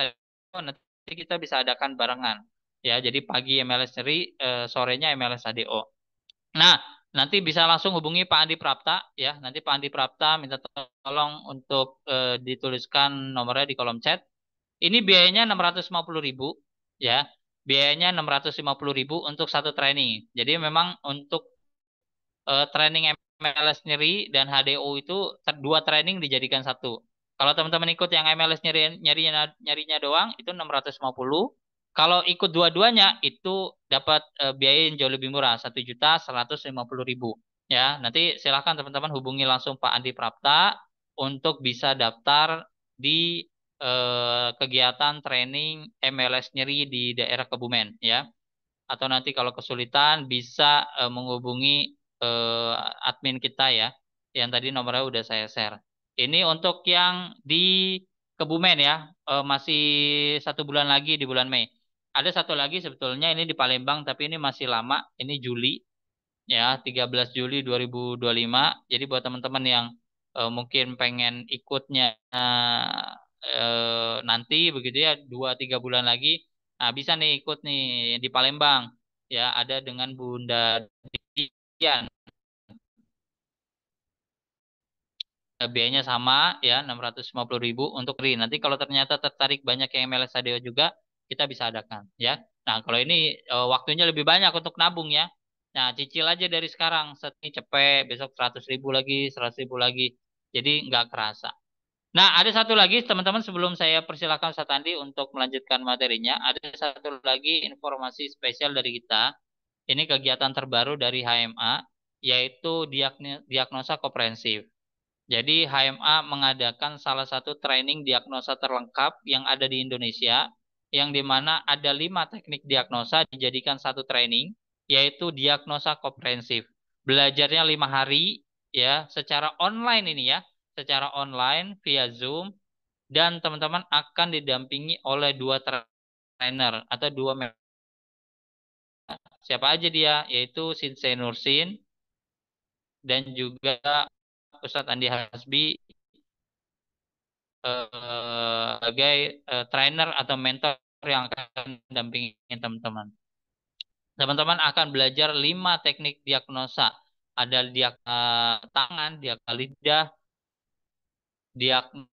nanti kita bisa adakan barengan. Ya, jadi pagi MLS sendiri, sorenya MLS HDO. Nah, nanti bisa langsung hubungi Pak Andi Prapta ya. Nanti Pak Andi Prapta minta tolong untuk dituliskan nomornya di kolom chat. Ini biayanya 650.000 ya. Biayanya 650.000 untuk satu training. Jadi memang untuk training MLS sendiri dan HDO itu dua training dijadikan satu. Kalau teman-teman ikut yang MLS nyarinya doang itu 650. Kalau ikut dua-duanya itu dapat biaya yang jauh lebih murah, 1.150.000 ya. Nanti silahkan teman-teman hubungi langsung Pak Andi Prapta untuk bisa daftar di kegiatan training MLS nyeri di daerah Kebumen ya. Atau nanti kalau kesulitan bisa menghubungi admin kita ya, yang tadi nomornya udah saya share. Ini untuk yang di Kebumen ya, masih 1 bulan lagi di bulan Mei. Ada satu lagi sebetulnya ini di Palembang, tapi ini masih lama, ini Juli ya, 13 Juli 2025. Jadi buat teman-teman yang mungkin pengen ikutnya nanti begitu ya, 2-3 bulan lagi, nah bisa nih ikut nih di Palembang ya, ada dengan Bunda Dian. Biayanya sama ya, 650.000 untuk RI. Nanti kalau ternyata tertarik banyak yang MLS Adeo juga, kita bisa adakan ya. Nah, kalau ini waktunya lebih banyak untuk nabung ya. Nah, cicil aja dari sekarang. Ini cepet, besok 100.000 lagi, 100.000 lagi. Jadi nggak kerasa. Nah, ada satu lagi teman-teman sebelum saya persilakan Ustaz Andi untuk melanjutkan materinya, ada satu lagi informasi spesial dari kita. Ini kegiatan terbaru dari HMA, yaitu diagnosa komprehensif. Jadi HMA mengadakan salah satu training diagnosa terlengkap yang ada di Indonesia, yang dimana ada 5 teknik diagnosa dijadikan satu training, yaitu diagnosa komprehensif. Belajarnya 5 hari, ya, secara online ini ya, secara online via Zoom, dan teman-teman akan didampingi oleh 2 trainer atau 2 siapa aja dia, yaitu Sinse Nursin dan juga Ustadz Andi Hasbi sebagai trainer atau mentor yang akan mendampingi teman-teman. Teman-teman akan belajar 5 teknik diagnosa. Ada tangan, diagnosa lidah, diagnosa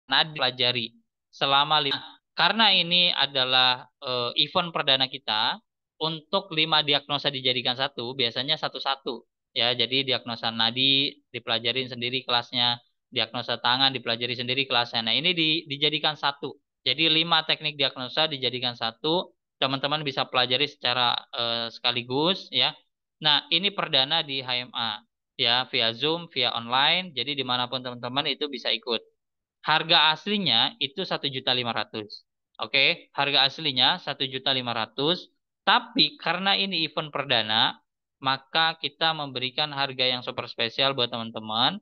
nadi pelajari selama 5. Karena ini adalah event perdana kita, untuk 5 diagnosa dijadikan satu, biasanya satu-satu. Ya, jadi diagnosa nadi dipelajarin sendiri kelasnya, diagnosa tangan dipelajari sendiri kelasnya. Nah, ini dijadikan satu. Jadi 5 teknik diagnosa dijadikan satu, teman-teman bisa pelajari secara sekaligus ya. Nah, ini perdana di HMA ya, via Zoom, via online. Jadi dimanapun teman-teman itu bisa ikut. Harga aslinya itu 1.500.000. Oke, harga aslinya 1.500.000. Tapi karena ini event perdana, maka kita memberikan harga yang super spesial buat teman-teman,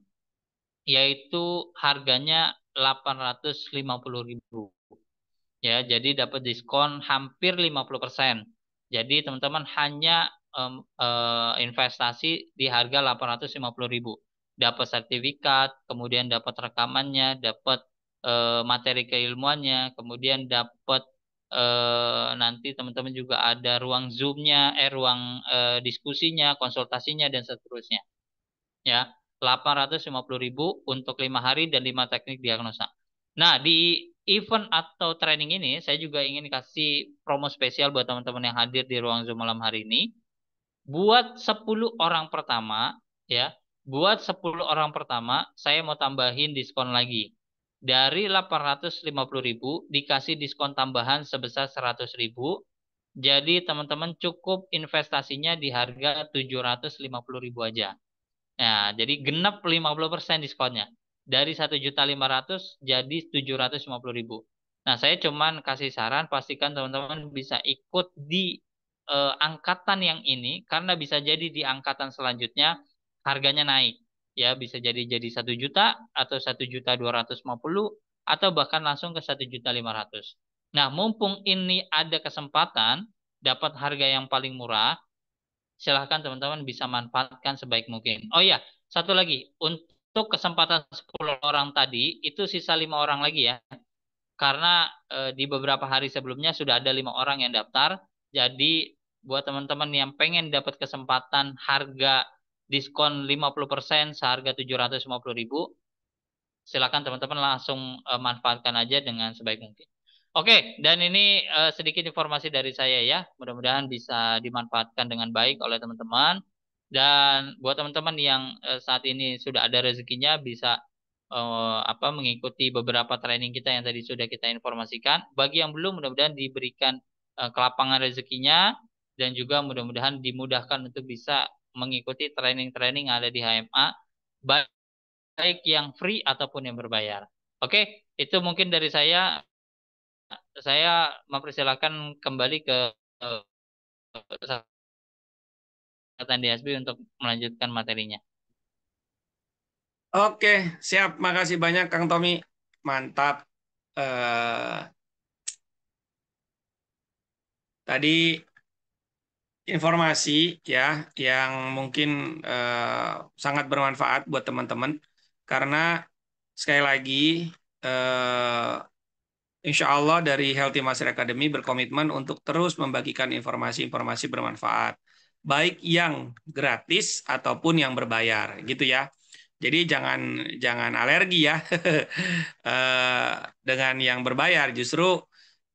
yaitu harganya 850.000. Ya, jadi dapat diskon hampir 50%. Jadi teman-teman hanya investasi di harga 850.000. Dapat sertifikat, kemudian dapat rekamannya, dapat materi keilmuannya, kemudian dapat nanti teman-teman juga ada ruang Zoom-nya, ruang diskusinya, konsultasinya dan seterusnya. Ya, 850.000 untuk 5 hari dan 5 teknik diagnosa. Nah, di event atau training ini saya juga ingin kasih promo spesial buat teman-teman yang hadir di ruang Zoom malam hari ini. Buat 10 orang pertama, ya, buat 10 orang pertama, saya mau tambahin diskon lagi. Dari 850.000 dikasih diskon tambahan sebesar 100.000. Jadi teman-teman cukup investasinya di harga 750.000 aja. Nah, jadi genap 50% diskonnya. Dari 1.500.000 jadi 750.000. Nah, saya cuman kasih saran pastikan teman-teman bisa ikut di angkatan yang ini karena bisa jadi di angkatan selanjutnya harganya naik. Ya, bisa jadi 1 juta atau 1.250.000 atau bahkan langsung ke 1.500.000. Nah, mumpung ini ada kesempatan dapat harga yang paling murah, silahkan teman-teman bisa manfaatkan sebaik mungkin. Oh iya, satu lagi. Untuk kesempatan 10 orang tadi, itu sisa 5 orang lagi ya. Karena di beberapa hari sebelumnya sudah ada 5 orang yang daftar. Jadi buat teman-teman yang pengen dapat kesempatan harga diskon 50% seharga 750.000, silakan teman-teman langsung manfaatkan aja dengan sebaik mungkin. Oke, dan ini sedikit informasi dari saya ya. Mudah-mudahan bisa dimanfaatkan dengan baik oleh teman-teman. Dan buat teman-teman yang saat ini sudah ada rezekinya bisa mengikuti beberapa training kita yang tadi sudah kita informasikan. Bagi yang belum, mudah-mudahan diberikan kelapangan rezekinya dan juga mudah-mudahan dimudahkan untuk bisa mengikuti training-training yang ada di HMA. Baik yang free ataupun yang berbayar. Oke, itu mungkin dari saya. Saya mempersilahkan kembali ke kesempatan DSB untuk melanjutkan materinya. Oke, siap. Makasih banyak Kang Tommy. Mantap. Tadi informasi ya yang mungkin sangat bermanfaat buat teman-teman karena sekali lagi insya Allah dari Healthy Master Academy berkomitmen untuk terus membagikan informasi-informasi bermanfaat baik yang gratis ataupun yang berbayar gitu ya. Jadi jangan alergi ya dengan yang berbayar. Justru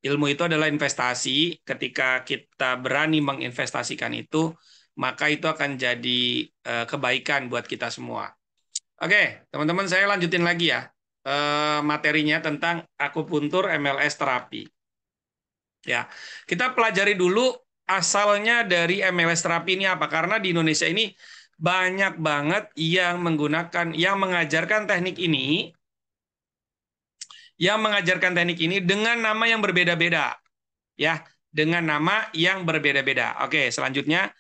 ilmu itu adalah investasi. Ketika kita berani menginvestasikan itu, maka itu akan jadi kebaikan buat kita semua. Oke, teman-teman, saya lanjutin lagi ya materinya tentang akupuntur MLS terapi. Ya, kita pelajari dulu asalnya dari MLS terapi ini apa? Karena di Indonesia ini banyak banget yang mengajarkan teknik ini, dengan nama yang berbeda-beda, ya, dengan nama yang berbeda-beda. Oke, selanjutnya,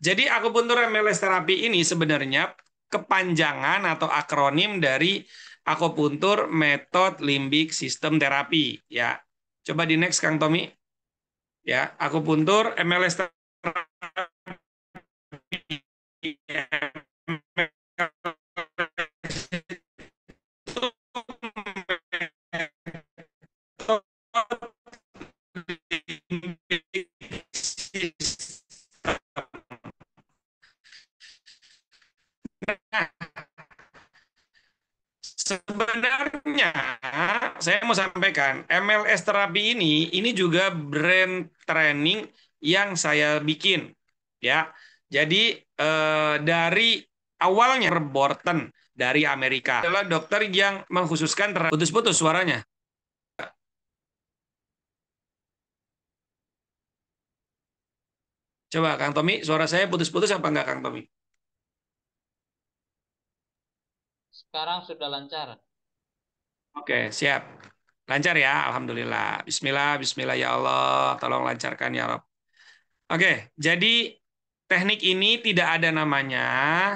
jadi akupuntur MLS terapi ini sebenarnya kepanjangan atau akronim dari akupuntur metode limbik sistem terapi, ya. Coba di next Kang Tommy. Ya, akupuntur MLS sebenarnya saya mau sampaikan MLS terapi ini juga brand training yang saya bikin ya. Jadi dari awalnya Borton dari Amerika adalah dokter yang mengkhususkan putus-putus suaranya. Coba Kang Tommy, suara saya putus-putus apa enggak Kang Tommy? Sekarang sudah lancar. Oke, siap. Lancar ya, Alhamdulillah. Bismillah, Bismillah ya Allah. Tolong lancarkan ya Rob. Oke, jadi teknik ini tidak ada namanya.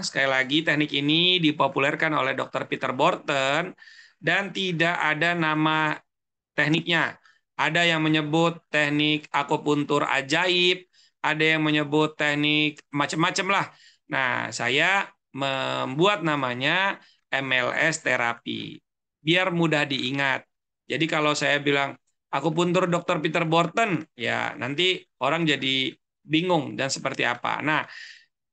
Sekali lagi, teknik ini dipopulerkan oleh Dr. Peter Bourton dan tidak ada nama tekniknya. Ada yang menyebut teknik akupuntur ajaib, ada yang menyebut teknik macam-macam lah. Nah, saya membuat namanya MLS terapi. Biar mudah diingat. Jadi kalau saya bilang akupuntur Dr. Peter Bourton, ya nanti orang jadi bingung dan seperti apa. Nah,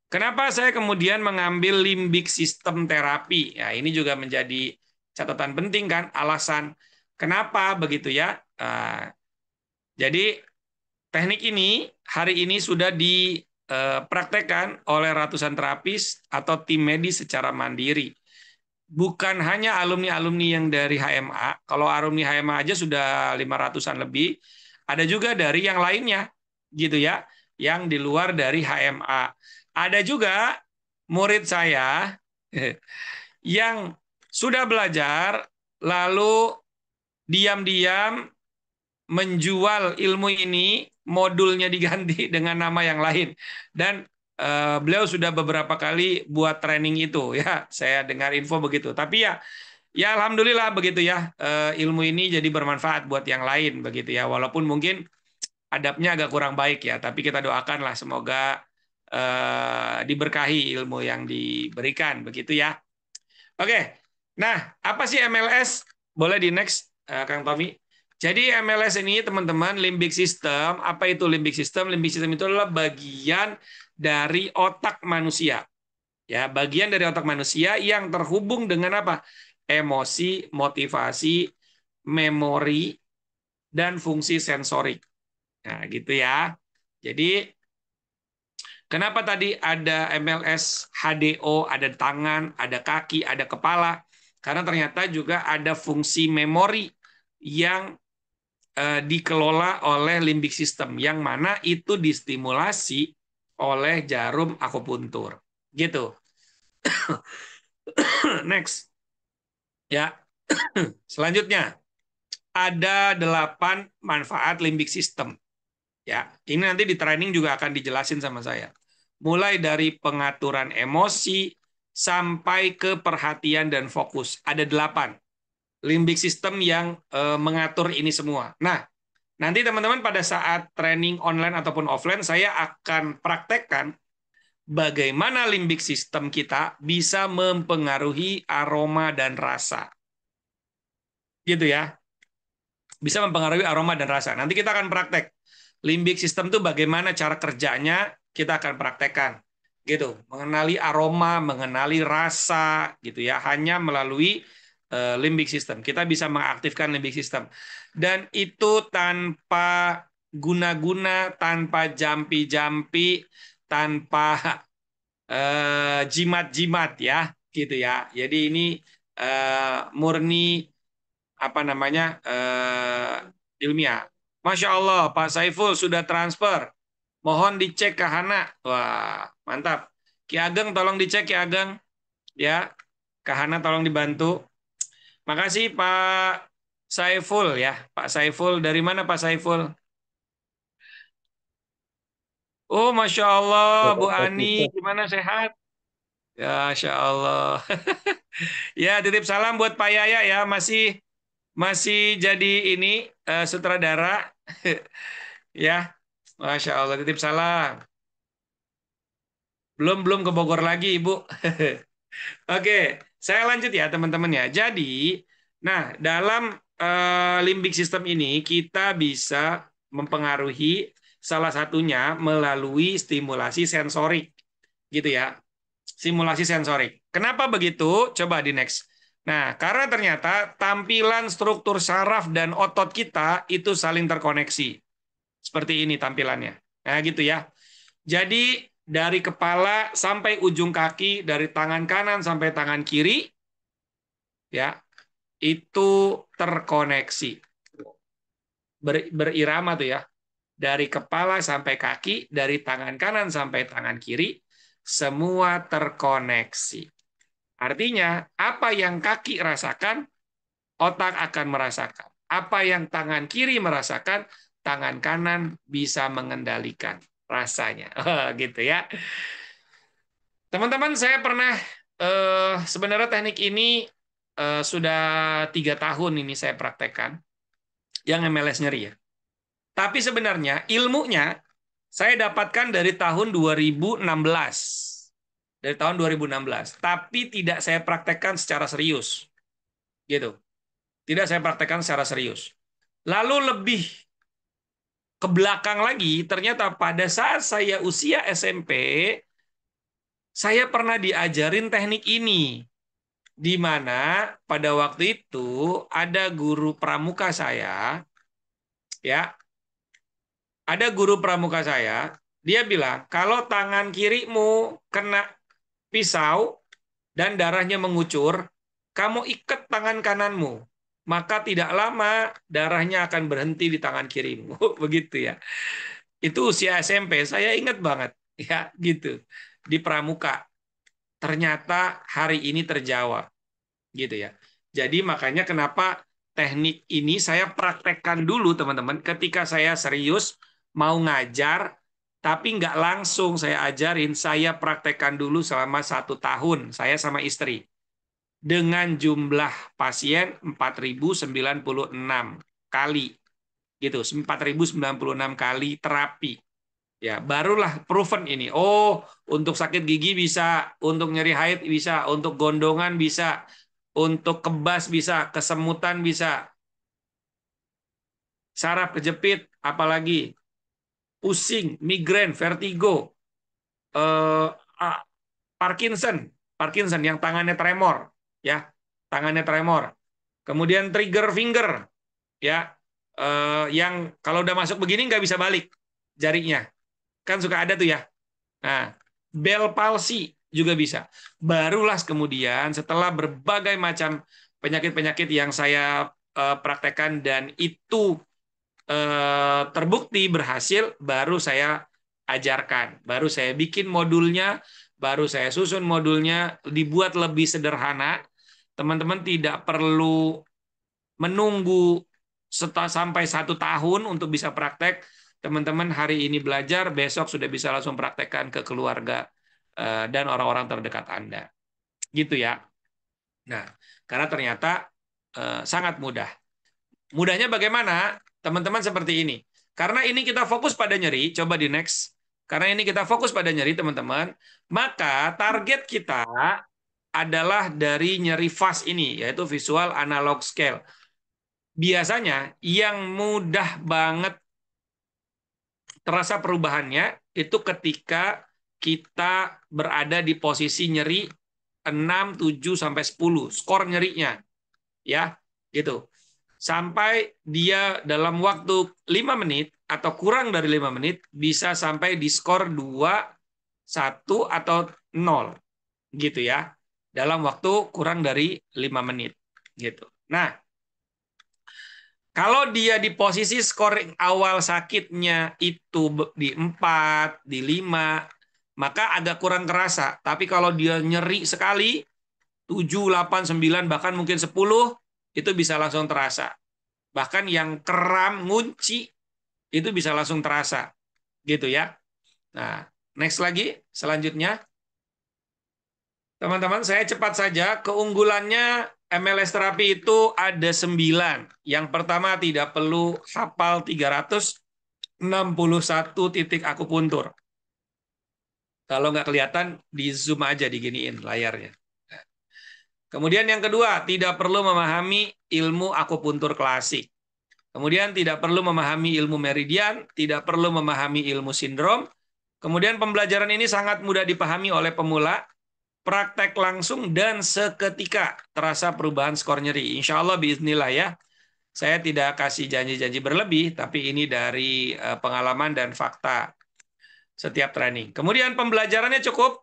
kenapa saya kemudian mengambil limbik sistem terapi? Ya, ini juga menjadi catatan penting kan, alasan kenapa begitu ya. Jadi teknik ini hari ini sudah dipraktekkan oleh ratusan terapis atau tim medis secara mandiri. Bukan hanya alumni-alumni yang dari HMA, kalau alumni HMA aja sudah 500-an lebih, ada juga dari yang lainnya, gitu ya, yang di luar dari HMA. Ada juga murid saya yang sudah belajar, lalu diam-diam menjual ilmu ini, modulnya diganti dengan nama yang lain. Dan beliau sudah beberapa kali buat training itu ya, saya dengar info begitu. Tapi ya alhamdulillah begitu ya, ilmu ini jadi bermanfaat buat yang lain begitu ya. Walaupun mungkin adabnya agak kurang baik ya, tapi kita doakanlah semoga diberkahi ilmu yang diberikan begitu ya. Oke. Nah, apa sih MLS? Boleh di next Kang Tommy. Jadi MLS ini teman-teman, limbic system. Apa itu limbic system? Limbic system itu adalah bagian dari otak manusia. Ya, bagian dari otak manusia yang terhubung dengan apa? Emosi, motivasi, memori, dan fungsi sensorik. Nah, gitu ya. Jadi kenapa tadi ada MLS, HDO, ada tangan, ada kaki, ada kepala? Karena ternyata juga ada fungsi memori yang dikelola oleh limbik system, yang mana itu distimulasi oleh jarum akupuntur. Gitu. Next. Ya. Selanjutnya, ada 8 manfaat limbik system. Ya, ini nanti di training juga akan dijelasin sama saya. Mulai dari pengaturan emosi sampai ke perhatian dan fokus. Ada 8 limbik system yang mengatur ini semua. Nah, nanti teman-teman pada saat training online ataupun offline, saya akan praktekkan bagaimana limbik system kita bisa mempengaruhi aroma dan rasa. Gitu ya. Bisa mempengaruhi aroma dan rasa. Nanti kita akan praktek. Limbik system itu bagaimana cara kerjanya, kita akan praktekkan. Gitu. Mengenali aroma, mengenali rasa, gitu ya. Hanya melalui limbik system. Kita bisa mengaktifkan limbik system. Dan itu tanpa guna-guna, tanpa jampi-jampi, tanpa jimat-jimat ya, gitu ya. Jadi ini murni apa namanya ilmiah. Masya Allah, Pak Saiful sudah transfer. Mohon dicek ke Hana. Wah, mantap. Ki Ageng tolong dicek Ki Ageng. Ya, ke Hana tolong dibantu. Makasih Pak Saiful ya. Pak Saiful, dari mana Pak Saiful? Oh, Masya Allah, Bu Ani, gimana sehat? Ya, Masya Allah. Ya, titip salam buat Pak Yaya ya, masih jadi ini sutradara. Ya, Masya Allah, titip salam. Belum ke Bogor lagi, Ibu. Oke, saya lanjut ya teman-teman ya. Jadi, nah dalam limbik system ini kita bisa mempengaruhi salah satunya melalui stimulasi sensorik, gitu ya. Simulasi sensorik. Kenapa begitu? Coba di next. Nah, karena ternyata tampilan struktur saraf dan otot kita itu saling terkoneksi. Seperti ini tampilannya. Nah, gitu ya. Jadi dari kepala sampai ujung kaki, dari tangan kanan sampai tangan kiri, ya itu terkoneksi, berirama tuh ya. Dari kepala sampai kaki, dari tangan kanan sampai tangan kiri, semua terkoneksi. Artinya apa yang kaki rasakan, otak akan merasakan. Apa yang tangan kiri merasakan, tangan kanan bisa mengendalikan. rasanya. Gitu ya. Teman-teman, saya pernah sebenarnya teknik ini sudah 3 tahun ini saya praktekkan yang MLS nyeri ya. Tapi sebenarnya ilmunya saya dapatkan dari tahun 2016. Dari tahun 2016. Tapi tidak saya praktekkan secara serius. Gitu. Tidak saya praktekkan secara serius. Lalu lebih ke belakang lagi, ternyata pada saat saya usia SMP, saya pernah diajarin teknik ini. Di mana pada waktu itu ada guru pramuka saya, ya, ada guru pramuka saya, dia bilang, kalau tangan kirimu kena pisau dan darahnya mengucur, kamu ikat tangan kananmu, maka tidak lama darahnya akan berhenti di tangan kirimu. Begitu ya. Itu usia SMP, saya ingat banget, ya, gitu. Di pramuka. Ternyata hari ini terjawab. Gitu ya. Jadi makanya kenapa teknik ini saya praktekkan dulu teman-teman ketika saya serius mau ngajar, tapi nggak langsung saya ajarin, saya praktekkan dulu selama 1 tahun, saya sama istri. Dengan jumlah pasien 4.096 kali. Gitu, 4.096 kali terapi. Ya, barulah proven ini. Oh, untuk sakit gigi bisa, untuk nyeri haid bisa, untuk gondongan bisa, untuk kebas bisa, kesemutan bisa, saraf kejepit, apalagi pusing, migrain, vertigo, Parkinson yang tangannya tremor, ya, tangannya tremor. Kemudian trigger finger, ya, yang kalau udah masuk begini nggak bisa balik jarinya, kan suka ada tuh ya. Nah, Bell palsy juga bisa. Barulah kemudian setelah berbagai macam penyakit-penyakit yang saya praktekkan dan itu terbukti berhasil, baru saya ajarkan, baru saya bikin modulnya, baru saya susun modulnya, dibuat lebih sederhana. Teman-teman tidak perlu menunggu sampai 1 tahun untuk bisa praktek. Teman-teman hari ini belajar, besok sudah bisa langsung praktekkan ke keluarga dan orang-orang terdekat Anda. Gitu ya. Nah, karena ternyata sangat mudah. Mudahnya bagaimana? Teman-teman seperti ini. Karena ini kita fokus pada nyeri, coba di next. Karena ini kita fokus pada nyeri, teman-teman, maka target kita adalah dari nyeri fast ini, yaitu visual analog scale. Biasanya yang mudah banget terasa perubahannya itu ketika kita berada di posisi nyeri 6, 7, sampai 10, skor nyerinya. Ya, gitu. Sampai dia dalam waktu 5 menit atau kurang dari 5 menit bisa sampai di skor 2, 1, atau 0. Gitu ya. Dalam waktu kurang dari 5 menit. Gitu. Nah, kalau dia di posisi scoring awal sakitnya itu di 4, di 5, maka agak kurang kerasa. Tapi kalau dia nyeri sekali, 7, 8, 9, bahkan mungkin 10, itu bisa langsung terasa. Bahkan yang kram, ngunci, itu bisa langsung terasa. Gitu ya. Nah, next lagi, selanjutnya. Teman-teman, saya cepat saja. Keunggulannya MLS terapi itu ada 9. Yang pertama, tidak perlu hafal 361 titik akupuntur. Kalau nggak kelihatan, di zoom aja, diginiin layarnya. Kemudian yang kedua, tidak perlu memahami ilmu akupuntur klasik. Kemudian tidak perlu memahami ilmu meridian, tidak perlu memahami ilmu sindrom. Kemudian pembelajaran ini sangat mudah dipahami oleh pemula, praktek langsung dan seketika terasa perubahan skor nyeri. Insya Allah biiznillah ya. Saya tidak kasih janji-janji berlebih, tapi ini dari pengalaman dan fakta setiap training. Kemudian pembelajarannya cukup,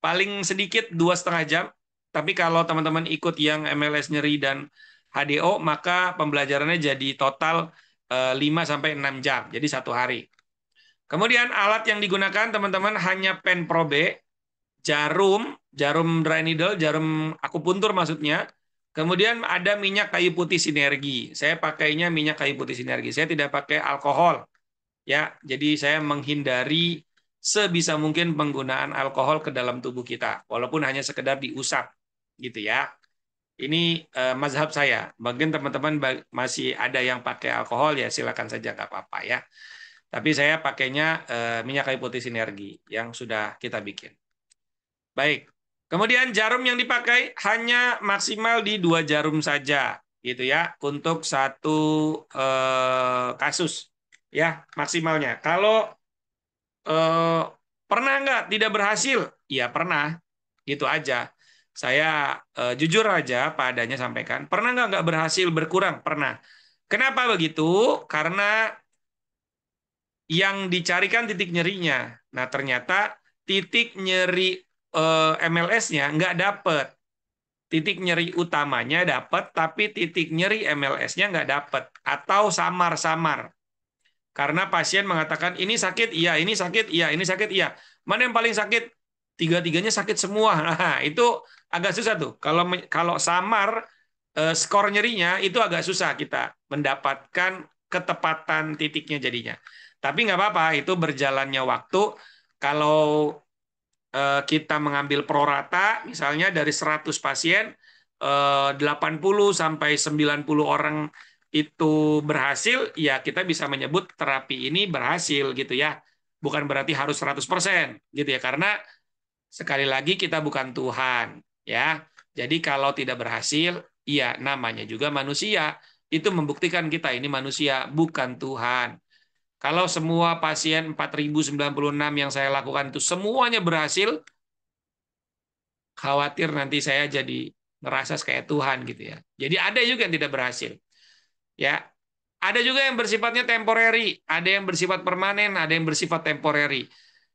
paling sedikit 2,5 jam. Tapi kalau teman-teman ikut yang MLS nyeri dan HDO, maka pembelajarannya jadi total 5-6 jam, jadi 1 hari. Kemudian alat yang digunakan teman-teman hanya pen probe, jarum dry needle, jarum akupuntur maksudnya. Kemudian ada minyak kayu putih sinergi. Saya pakainya minyak kayu putih sinergi. Saya tidak pakai alkohol. Ya, jadi saya menghindari sebisa mungkin penggunaan alkohol ke dalam tubuh kita, walaupun hanya sekedar diusap, gitu ya. Ini mazhab saya. Bagian teman-teman masih ada yang pakai alkohol, ya silakan saja, nggak apa-apa ya. Tapi saya pakainya minyak kayu putih sinergi yang sudah kita bikin. Baik. Kemudian jarum yang dipakai hanya maksimal di 2 jarum saja, gitu ya, untuk satu kasus, ya maksimalnya. Kalau pernah nggak tidak berhasil? Ya pernah, gitu aja. Saya jujur aja padanya sampaikan. Pernah nggak berhasil berkurang? Pernah. Kenapa begitu? Karena yang dicarikan titik nyerinya. Nah ternyata titik nyeri MLS-nya nggak dapet. Titik nyeri utamanya dapat, tapi titik nyeri MLS-nya nggak dapat. Atau samar-samar. Karena pasien mengatakan, ini sakit, iya, ini sakit, iya, ini sakit, iya. Mana yang paling sakit? Tiga-tiganya sakit semua. Nah, itu agak susah tuh. Kalau samar, skor nyerinya, itu agak susah kita mendapatkan ketepatan titiknya jadinya. Tapi nggak apa-apa, itu berjalannya waktu. Kalau kita mengambil prorata, misalnya dari 100 pasien, 80 sampai 90 orang itu berhasil, ya kita bisa menyebut terapi ini berhasil gitu ya. Bukan berarti harus 100% gitu ya, karena sekali lagi kita bukan Tuhan ya. Jadi kalau tidak berhasil, ya namanya juga manusia. Itu membuktikan kita ini manusia, bukan Tuhan. Kalau semua pasien 4096 yang saya lakukan itu semuanya berhasil, khawatir nanti saya jadi ngerasa kayak Tuhan gitu ya. Jadi ada juga yang tidak berhasil. Ya. Ada juga yang bersifatnya temporary, ada yang bersifat permanen, ada yang bersifat temporary.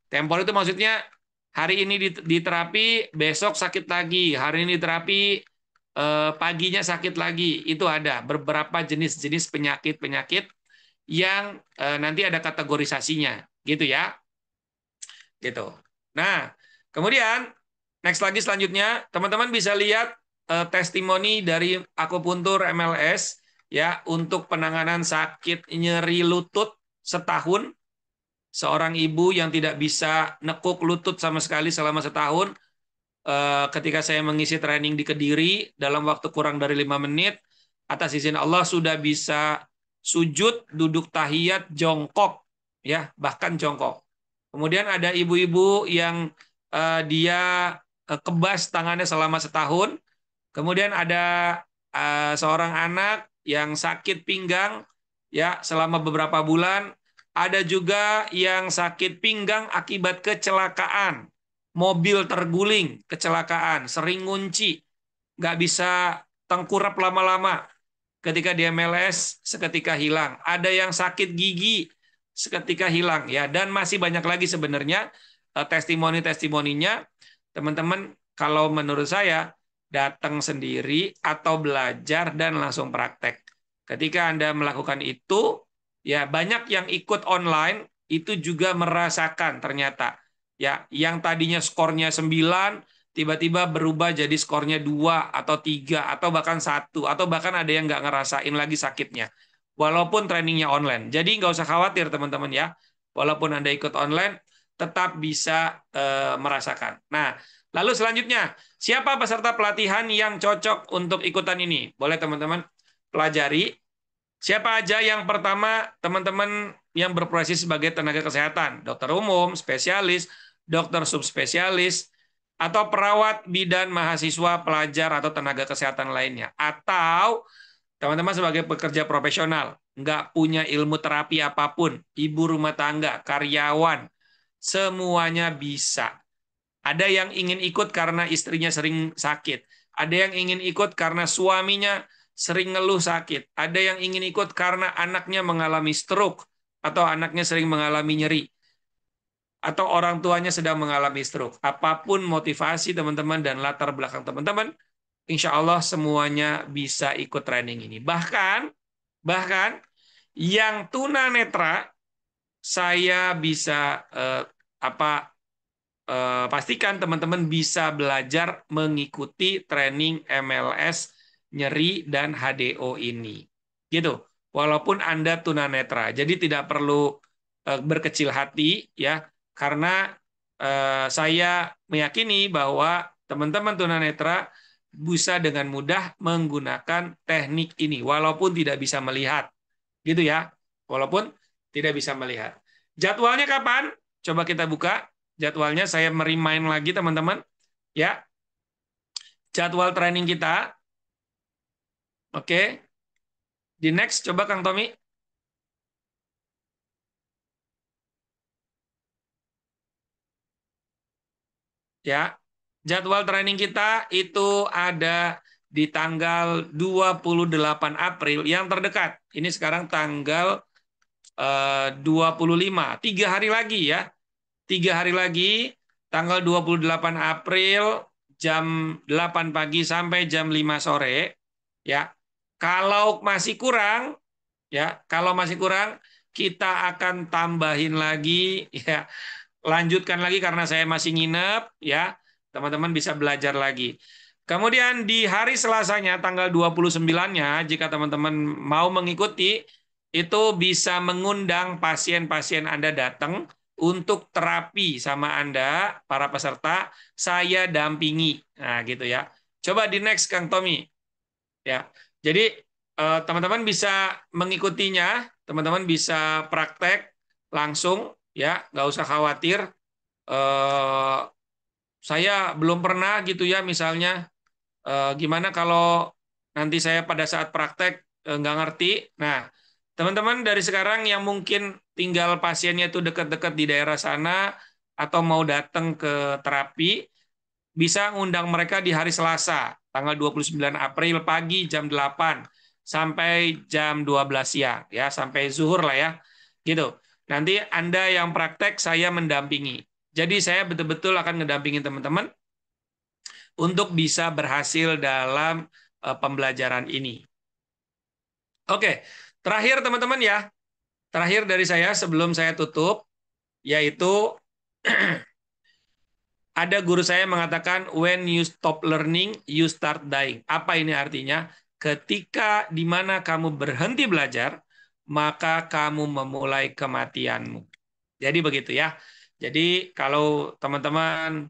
Temporary itu maksudnya hari ini diterapi, besok sakit lagi, hari ini diterapi, paginya sakit lagi. Itu ada beberapa jenis-jenis penyakit-penyakit yang nanti ada kategorisasinya, gitu ya. Gitu. Nah, kemudian next lagi selanjutnya, teman-teman bisa lihat testimoni dari akupuntur MLS ya untuk penanganan sakit nyeri lutut setahun. Seorang ibu yang tidak bisa nekuk lutut sama sekali selama setahun, ketika saya mengisi training di Kediri dalam waktu kurang dari 5 menit, atas izin Allah sudah bisa sujud, duduk tahiyat, jongkok, ya bahkan jongkok. Kemudian ada ibu-ibu yang dia kebas tangannya selama setahun. Kemudian ada seorang anak yang sakit pinggang ya selama beberapa bulan. Ada juga yang sakit pinggang akibat kecelakaan. Mobil terguling, kecelakaan, sering ngunci, nggak bisa tengkurap lama-lama. Ketika di MLS, seketika hilang. Ada yang sakit gigi, seketika hilang. Ya, dan masih banyak lagi sebenarnya testimoni-testimoninya. Teman-teman, kalau menurut saya, datang sendiri atau belajar dan langsung praktek. Ketika Anda melakukan itu, ya banyak yang ikut online itu juga merasakan ternyata ya yang tadinya skornya 9 tiba-tiba berubah jadi skornya 2 atau 3 atau bahkan 1 atau bahkan ada yang nggak ngerasain lagi sakitnya walaupun trainingnya online. Jadi nggak usah khawatir teman-teman ya. Walaupun Anda ikut online tetap bisa merasakan. Nah, lalu selanjutnya, siapa peserta pelatihan yang cocok untuk ikutan ini? Boleh teman-teman pelajari. Siapa aja yang pertama teman-teman yang berprofesi sebagai tenaga kesehatan, dokter umum, spesialis, dokter subspesialis, atau perawat, bidan, mahasiswa, pelajar, atau tenaga kesehatan lainnya. Atau teman-teman sebagai pekerja profesional, nggak punya ilmu terapi apapun, ibu rumah tangga, karyawan, semuanya bisa. Ada yang ingin ikut karena istrinya sering sakit. Ada yang ingin ikut karena suaminya sering ngeluh sakit. Ada yang ingin ikut karena anaknya mengalami stroke atau anaknya sering mengalami nyeri. Atau orang tuanya sedang mengalami stroke. Apapun motivasi teman-teman dan latar belakang teman-teman, insya Allah semuanya bisa ikut training ini. Bahkan yang tunanetra, saya bisa pastikan teman-teman bisa belajar mengikuti training MLS nyeri dan HDO ini. Gitu. Walaupun Anda tunanetra. Jadi tidak perlu berkecil hati ya, karena saya meyakini bahwa teman-teman tunanetra bisa dengan mudah menggunakan teknik ini walaupun tidak bisa melihat. Gitu ya. Walaupun tidak bisa melihat. Jadwalnya kapan? Coba kita buka jadwalnya, saya merimain lagi teman-teman ya. Jadwal training kita. Oke. Di next coba Kang Tommy. Ya. Jadwal training kita itu ada di tanggal 28 April yang terdekat. Ini sekarang tanggal 25. 3 hari lagi ya. 3 hari lagi, tanggal 28 April, jam 8 pagi sampai jam 5 sore. Ya. Kalau masih kurang, ya, kalau masih kurang, kita akan tambahin lagi, ya, lanjutkan lagi karena saya masih nginep, ya, teman-teman bisa belajar lagi. Kemudian di hari Selasanya, tanggal 29-nya, jika teman-teman mau mengikuti, itu bisa mengundang pasien-pasien Anda datang untuk terapi sama Anda, para peserta, saya dampingi. Nah, gitu ya. Coba di next, Kang Tommy. Ya, jadi teman-teman bisa mengikutinya, teman-teman bisa praktek langsung, ya, nggak usah khawatir. Eh, saya belum pernah gitu ya, misalnya gimana kalau nanti saya pada saat praktek nggak ngerti. Nah, teman-teman dari sekarang yang mungkin tinggal pasiennya itu dekat-dekat di daerah sana atau mau datang ke terapi, bisa ngundang mereka di hari Selasa, tanggal 29 April pagi jam 8 sampai jam 12 siang, ya, sampai zuhur lah ya. Gitu. Nanti Anda yang praktek, saya mendampingi. Jadi saya betul-betul akan ngedampingin teman-teman untuk bisa berhasil dalam pembelajaran ini. Oke, terakhir teman-teman ya. Terakhir dari saya sebelum saya tutup, yaitu ada guru saya mengatakan, when you stop learning, you start dying. Apa ini artinya? Ketika di mana kamu berhenti belajar, maka kamu memulai kematianmu. Jadi begitu ya. Jadi kalau teman-teman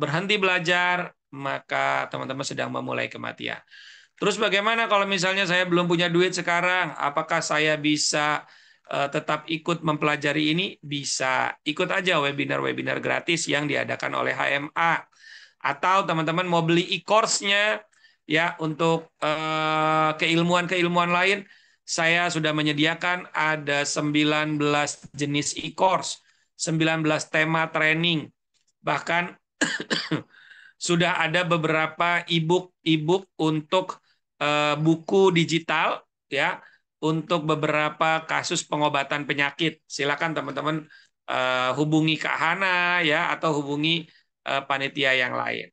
berhenti belajar, maka teman-teman sedang memulai kematian. Terus bagaimana kalau misalnya saya belum punya duit sekarang? Apakah saya bisa tetap ikut mempelajari ini? Bisa. Ikut aja webinar-webinar gratis yang diadakan oleh HMA. Atau teman-teman mau beli e-course-nya ya untuk keilmuan-keilmuan lain, saya sudah menyediakan ada 19 jenis e-course, 19 tema training. Bahkan sudah ada beberapa e-book untuk buku digital ya untuk beberapa kasus pengobatan penyakit. Silakan teman-teman hubungi Kak Hana ya atau hubungi panitia yang lain.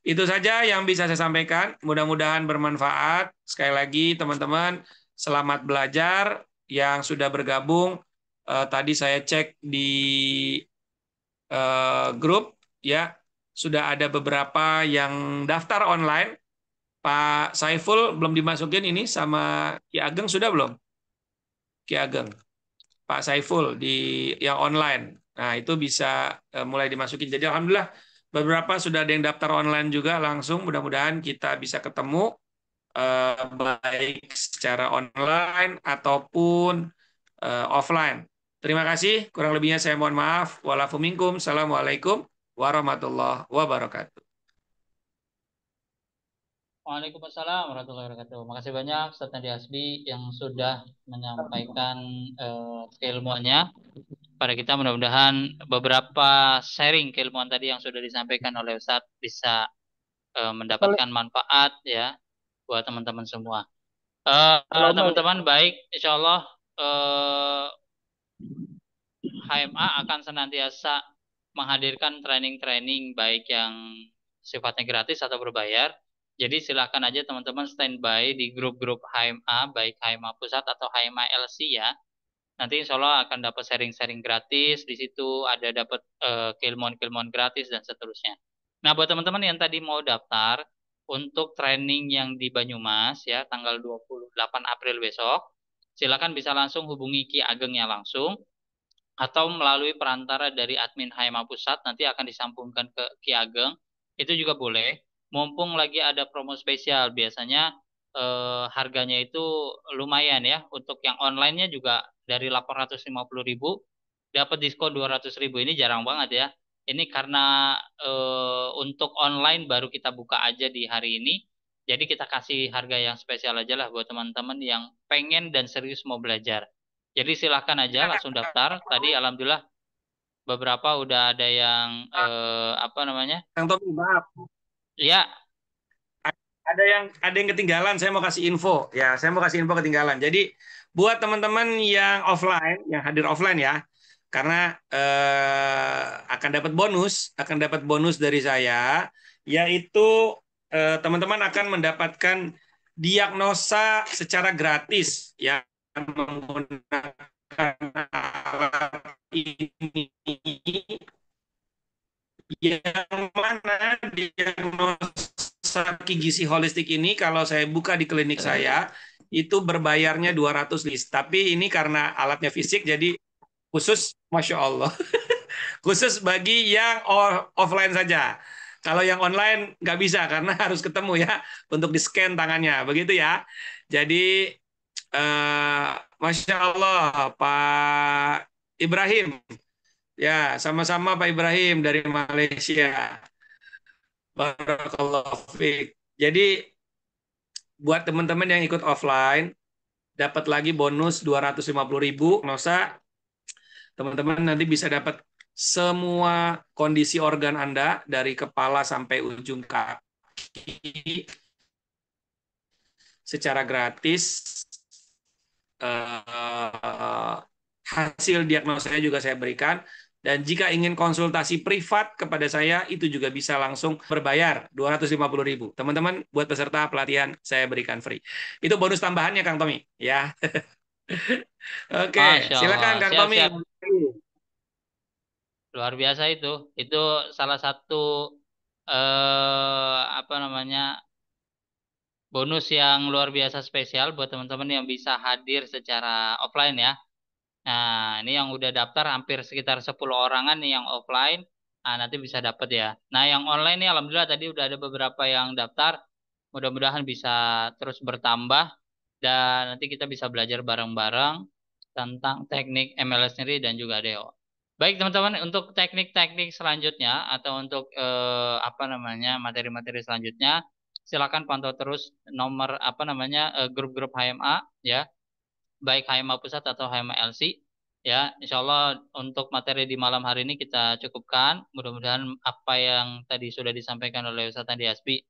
Itu saja yang bisa saya sampaikan. Mudah-mudahan bermanfaat. Sekali lagi teman-teman, selamat belajar yang sudah bergabung. Tadi saya cek di grup ya, sudah ada beberapa yang daftar online. Pak Saiful belum dimasukin ini sama Ki Ageng sudah belum? Ki Ageng, Pak Saiful di yang online. Nah, itu bisa mulai dimasukin. Jadi alhamdulillah beberapa sudah ada yang daftar online juga langsung. Mudah-mudahan kita bisa ketemu baik secara online ataupun offline. Terima kasih. Kurang lebihnya saya mohon maaf. Walafu minkum. Assalamualaikum warahmatullahi wabarakatuh. Waalaikumsalam warahmatullahi wabarakatuh. Makasih banyak Ustaz Nadi Hasbi yang sudah menyampaikan keilmuannya pada kita. Mudah-mudahan beberapa sharing keilmuan tadi yang sudah disampaikan oleh Ustaz bisa mendapatkan manfaat ya buat teman-teman semua. Teman-teman baik, insya Allah HMA akan senantiasa menghadirkan training-training baik yang sifatnya gratis atau berbayar. Jadi silakan aja teman-teman standby di grup-grup HMA, baik HMA Pusat atau HMA LC ya. Nanti insya Allah akan dapat sharing-sharing gratis. Di situ ada dapat keilmuan-keilmuan gratis dan seterusnya. Nah, buat teman-teman yang tadi mau daftar untuk training yang di Banyumas ya, tanggal 28 April besok, silakan bisa langsung hubungi Ki Agengnya langsung. atau melalui perantara dari admin HMA Pusat nanti akan disambungkan ke Ki Ageng, itu juga boleh. Mumpung lagi ada promo spesial, biasanya harganya itu lumayan ya. Untuk yang online-nya juga dari 850.000 dapat diskon 200.000. Ini jarang banget ya. Ini karena untuk online baru kita buka aja di hari ini. Jadi kita kasih harga yang spesial aja lah buat teman-teman yang pengen dan serius mau belajar. Jadi silahkan aja langsung daftar. Tadi alhamdulillah beberapa udah ada yang apa namanya? Kang Tommy, maaf. Ya, Ada yang ketinggalan, saya mau kasih info. Ya, saya mau kasih info ketinggalan. Jadi buat teman-teman yang offline, yang hadir offline ya, karena akan dapat bonus dari saya, yaitu teman-teman akan mendapatkan diagnosa secara gratis yang menggunakan alat ini, yang mana diagnosa gizi holistik ini kalau saya buka di klinik saya itu berbayarnya 200 list. Tapi ini karena alatnya fisik jadi khusus, Masya Allah, khusus bagi yang offline saja. Kalau yang online nggak bisa karena harus ketemu ya untuk di-scan tangannya. Begitu ya. Jadi, Masya Allah, Pak Ibrahim. Ya, sama-sama Pak Ibrahim dari Malaysia. Barakallahu fiik. Jadi buat teman-teman yang ikut offline dapat lagi bonus 250.000 Nosa. Teman-teman nanti bisa dapat semua kondisi organ Anda dari kepala sampai ujung kaki secara gratis. Hasil diagnosanya juga saya berikan. Dan jika ingin konsultasi privat kepada saya, itu juga bisa langsung berbayar 250.000. Teman-teman, buat peserta pelatihan saya berikan free. Itu bonus tambahannya, Kang Tommy. Ya. Oke, Masya Allah. silakan Kang Tommy. Siap-siap. Luar biasa itu. Itu salah satu apa namanya? Bonus yang luar biasa spesial buat teman-teman yang bisa hadir secara offline ya. Nah, ini yang udah daftar hampir sekitar 10 orangan nih yang offline. Nah, nanti bisa dapat ya. Nah, yang online nih alhamdulillah tadi udah ada beberapa yang daftar. Mudah-mudahan bisa terus bertambah dan nanti kita bisa belajar bareng-bareng tentang teknik MLS sendiri dan juga DO. Baik teman-teman, untuk teknik-teknik selanjutnya atau untuk apa namanya materi-materi selanjutnya, silakan pantau terus nomor apa namanya grup-grup HMA ya, baik HMA Pusat atau HMA LC. Ya, insya Allah untuk materi di malam hari ini kita cukupkan. Mudah-mudahan apa yang tadi sudah disampaikan oleh Ustaz Andi Hasbi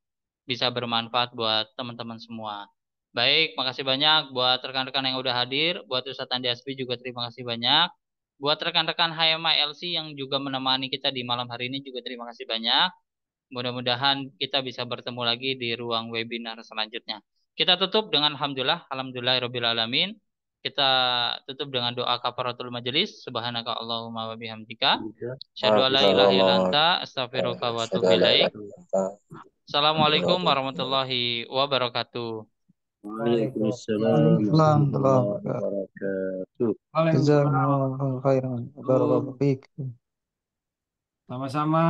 bisa bermanfaat buat teman-teman semua. Baik, makasih banyak buat rekan-rekan yang udah hadir. Buat Ustaz Andi Hasbi juga terima kasih banyak. Buat rekan-rekan HMA LC yang juga menemani kita di malam hari ini juga terima kasih banyak. Mudah-mudahan kita bisa bertemu lagi di ruang webinar selanjutnya. Kita tutup dengan alhamdulillah, alhamdulillahirabbil alamin. Kita tutup dengan doa kafaratul majelis. Subhanaka Allahumma wa bihamdika. Asyhadu an la ilaha illa anta, astaghfiruka wa atubu ilaik. Assalamualaikum warahmatullahi wabarakatuh. Waalaikumsalam warahmatullahi wabarakatuh. Jazakumullahu khairan. Barakallahu fiik. Sama-sama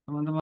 teman-teman.